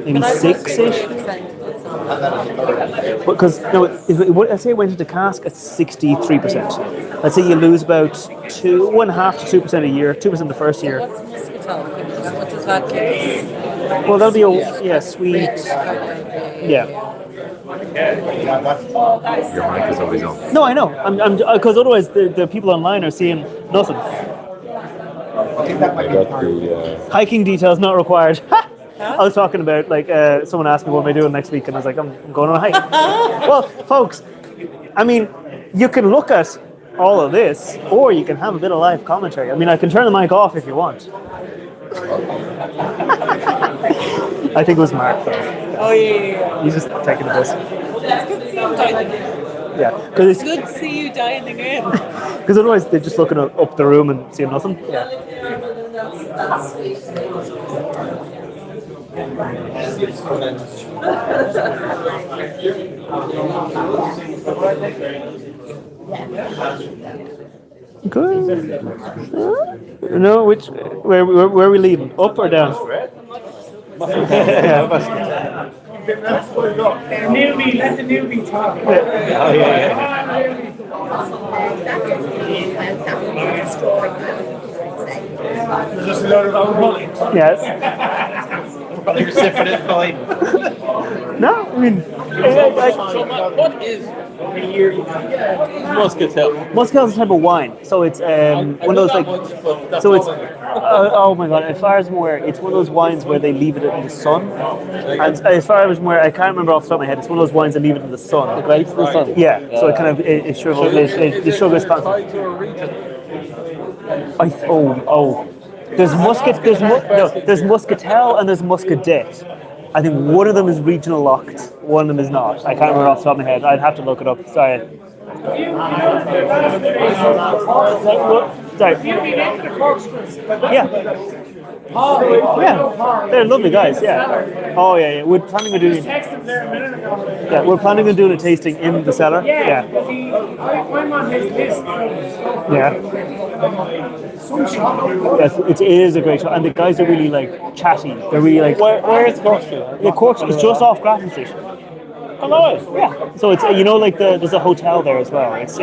maybe 6-ish. Because no, let's say it went into cask at 63%. Let's say you lose about 1.5 to 2% a year, 2% the first year. What's muscatel? What does that give? Well, that'll be sweet. Yeah. Your mic is always on. No, I know. I'm because otherwise the people online are seeing nothing. I got the. Hiking details not required. I was talking about like someone asked me what am I doing next week, and I was like, I'm going on a hike. Well, folks, I mean, you can look at all of this, or you can have a bit of live commentary. I mean, I can turn the mic off if you want. I think it was Mark though. Oh yeah. He's just taking the piss. It's good to see you dining in. Yeah, because It's good to see you dining in. Because otherwise they're just looking up the room and seeing nothing. Yeah. That's sweet. Good. No, where are we leaving? Up or down? Yeah. Newbie, let the newbie talk. Just a load of old money. Yes. You're sipping it fine. No, I mean, What is muscatel? Muscatel is a type of wine, so it's one of those like. So it's oh my god! As far as I'm aware, it's one of those wines where they leave it in the sun. And as far as I'm aware, I can't remember off the top of my head. It's one of those wines that leave it in the sun. The grapes in the sun. Yeah. So it kind of it shrivels. The sugar's constant. There's there's muscatel and there's muscadet. I think one of them is regional locked, one of them is not. I can't remember off the top of my head. I'd have to look it up. Sorry. Sorry. Yeah. Yeah. They're lovely guys. Yeah. Oh yeah. We're planning on doing. Yeah, we're planning on doing a tasting in the cellar. Yeah. I'm on his list. Yeah. Yes, it is a great shot, and the guys are really like chatty. They're really like. Where is Cork Street? Yeah, Cork is just off Grafton Street. Oh no! Yeah. So it's like there's a hotel there as well. It's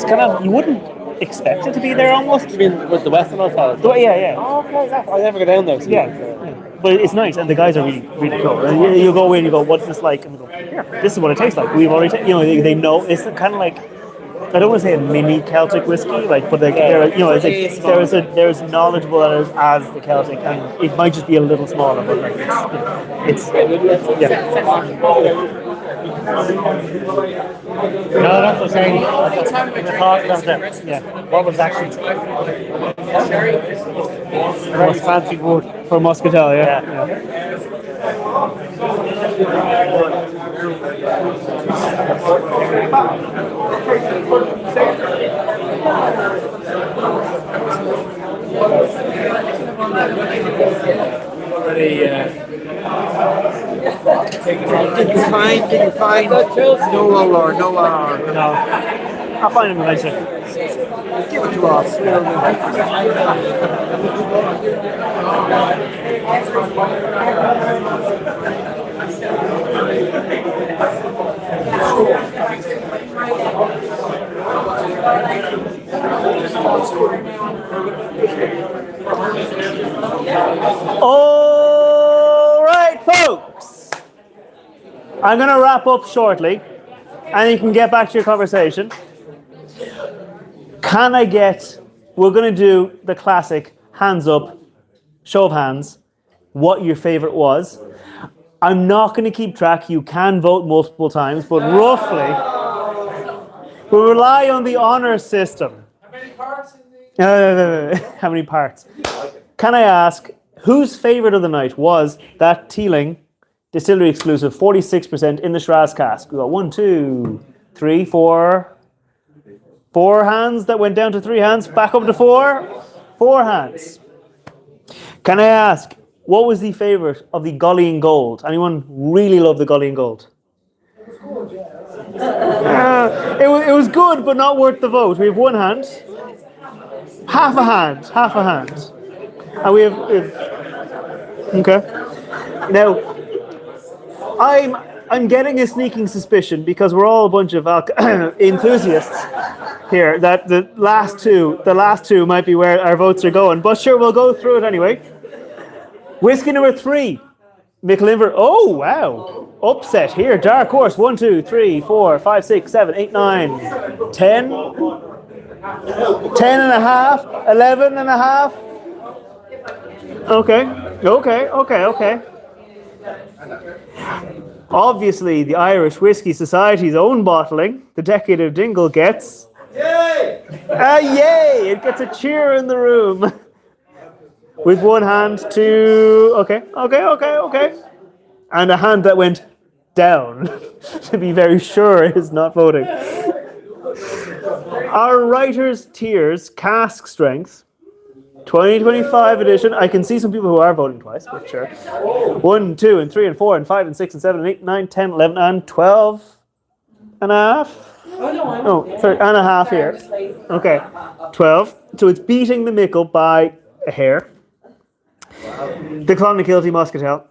kind of you wouldn't expect it to be there almost. You mean with the Western Hotel? Yeah. Oh, okay. I never go down there. So Yeah. But it's nice, and the guys are really, really cool. And you go in, you go, "What's this like?" And we go, "Here, this is what it tastes like." We've already, they know. It's kind of like I don't want to say a mini Celtic whiskey, like, but like there's knowledgeable as the Celtic, and it might just be a little smaller, but like it's yeah. No, that's what I'm saying. Yeah. What was actually the most fancy word for muscatel, yeah. Didn't find. No Lord, no Lord. No. I'll find him eventually. Give it to us. All right, folks. I'm going to wrap up shortly, and you can get back to your conversation. Can I get we're going to do the classic hands up, show of hands, what your favorite was. I'm not going to keep track. You can vote multiple times, but roughly, we rely on the honor system. How many parts in the... How many parts? Can I ask, whose favorite of the night was that Teeling Distillery Exclusive 46% in the Shiraz Cask? We got 1, 2, 3, 4. 4 hands that went down to 3 hands, back up to 4. 4 hands. Can I ask, what was the favorite of the Goleen Gold? Anyone really love the Goleen Gold? It was good, but not worth the vote. We have 1 hand. Half a hand. And we have okay. Now, I'm getting a sneaking suspicion, because we're all a bunch of enthusiasts here, that the last two might be where our votes are going. But sure, we'll go through it anyway. Whiskey number 3, Michelinver. Oh wow, upset here. Dark horse. 1, 2, 3, 4, 5, 6, 7, 8, 9, 10. 10 and a half. 11 and a half. Okay. Obviously, the Irish Whiskey Society's own bottling, the Decade of Dingle, gets... Yay! Yay! It gets a cheer in the room. With 1 hand, 2... Okay. And a hand that went down, to be very sure is not voting. Our Writer's Tears Cask Strength 2025 edition. I can see some people who are voting twice, but sure. 1, 2, and 3, and 4, and 5, and 6, and 7, and 8, 9, 10, 11, and 12 and a half. Oh, 13 and a half here. Okay, 12. So it's beating the Mickle by a hair. The Clonakilty Muscatel.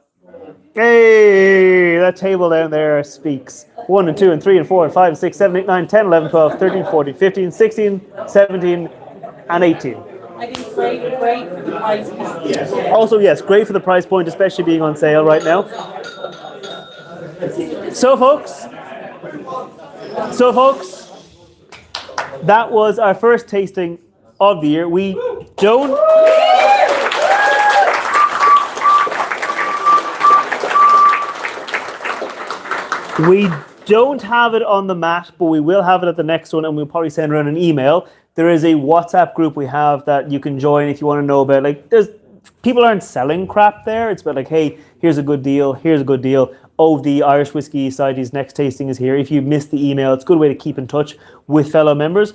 Hey, that table down there speaks. 1, and 2, and 3, and 4, and 5, and 6, 7, 8, 9, 10, 11, 12, 13, 14, 15, 16, 17, and 18. I think great for the price point. Also, yes, great for the price point, especially being on sale right now. So, folks, that was our first tasting of the year. We don't have it on the mat, but we will have it at the next one, and we'll probably send around an email. There is a WhatsApp group we have that you can join if you want to know about, like, people aren't selling crap there. It's about like, hey, here's a good deal. Oh, the Irish Whiskey Society's next tasting is here. If you missed the email, it's a good way to keep in touch with fellow members.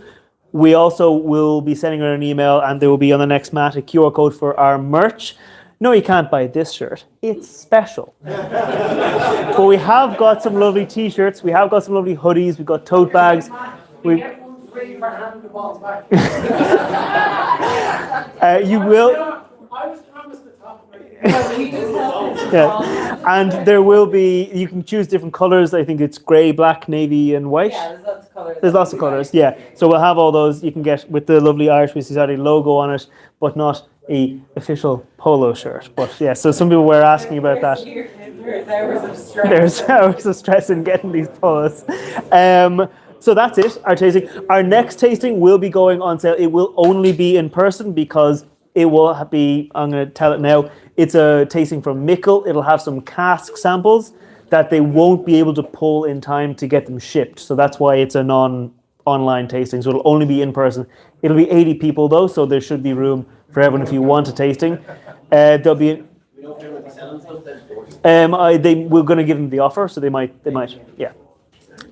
We also will be sending out an email, and there will be on the next mat a QR code for our merch. No, you can't buy this shirt. It's special. But we have got some lovely t-shirts. We have got some lovely hoodies. We've got tote bags. You will. I was promised the top of it. Yeah. And there will be, you can choose different colors. I think it's grey, black, navy, and white. Yeah, there's lots of colours. There's lots of colors, yeah. So we'll have all those you can get with the lovely Irish Whiskey Society logo on it, but not a official polo shirt. But yeah, so some people were asking about that. There's hours of stress in getting these polos. So that's it, our tasting. Our next tasting will be going on sale. It will only be in person because it will be, I'm going to tell it now, it's a tasting from Mickle. It'll have some cask samples that they won't be able to pull in time to get them shipped. So that's why it's a non-online tasting. So it'll only be in person. It'll be 80 people though, so there should be room for everyone if you want a tasting. There'll be... we're going to give them the offer, so they might, yeah.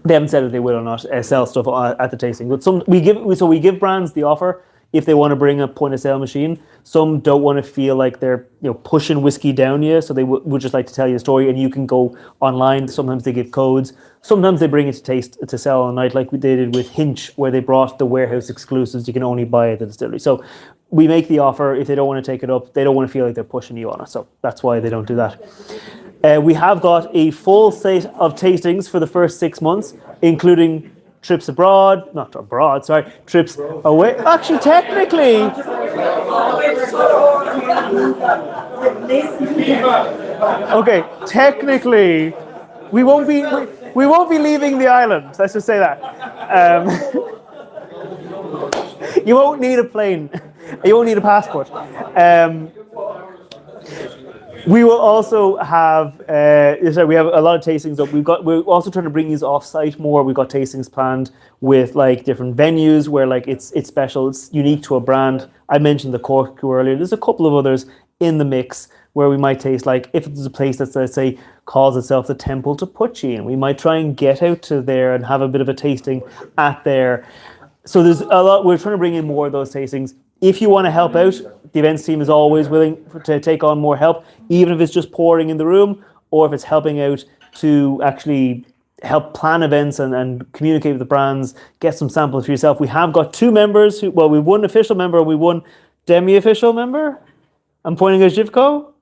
They haven't said if they will or not sell stuff at the tasting, but we give brands the offer if they want to bring a point of sale machine. Some don't want to feel like they're pushing whiskey down you, so they would just like to tell you a story, and you can go online. Sometimes they give codes. Sometimes they bring it to sell on the night, like we did with Hinch, where they brought the warehouse exclusives you can only buy at the distillery. So we make the offer. If they don't want to take it up, they don't want to feel like they're pushing you on it. So that's why they don't do that. We have got a full set of tastings for the first 6 months, including trips abroad, trips away. Actually, technically, okay, technically, we won't be leaving the island. Let's just say that. You won't need a plane. You won't need a passport. We will also have, we have a lot of tastings up. We're also trying to bring these off-site more. We've got tastings planned with like different venues where like it's special, it's unique to a brand. I mentioned the Cork earlier. There's a couple of others in the mix where we might taste, like if there's a place that's, let's say, calls itself the Temple to Pucci, and we might try and get out to there and have a bit of a tasting at there. So there's a lot, we're trying to bring in more of those tastings. If you want to help out, the events team is always willing to take on more help, even if it's just pouring in the room or if it's helping out to actually help plan events and communicate with the brands, get some samples for yourself. We have got 2 members who, well, we won official member, we won demi-official member. I'm pointing at Živko.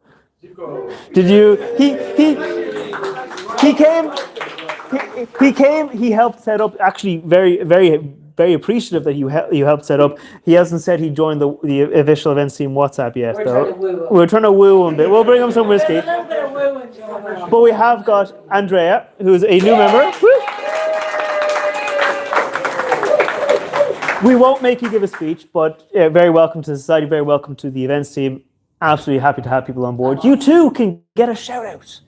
Did you? He came. He helped set up. Actually, very appreciative that you helped set up. He hasn't said he joined the official events team WhatsApp yet, though. We're trying to woo him a bit. We'll bring him some whiskey. But we have got Andrea, who's a new member. Woo! We won't make you give a speech, but very welcome to the society. Very welcome to the events team. Absolutely happy to have people on board. You too can get a shout out.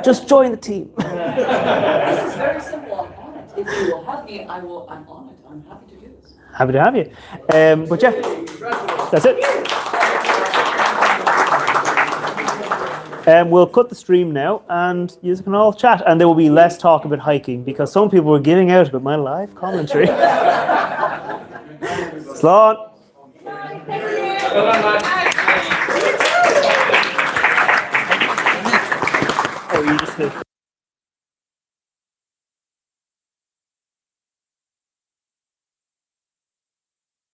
Just join the team. This is very simple. I'm on it. If you will have me, I'm on it. I'm happy to do this. Happy to have you. But yeah, that's it. We'll cut the stream now and you can all chat. And there will be less talk about hiking because some people were giving out about my live commentary. Slán. Oh, you just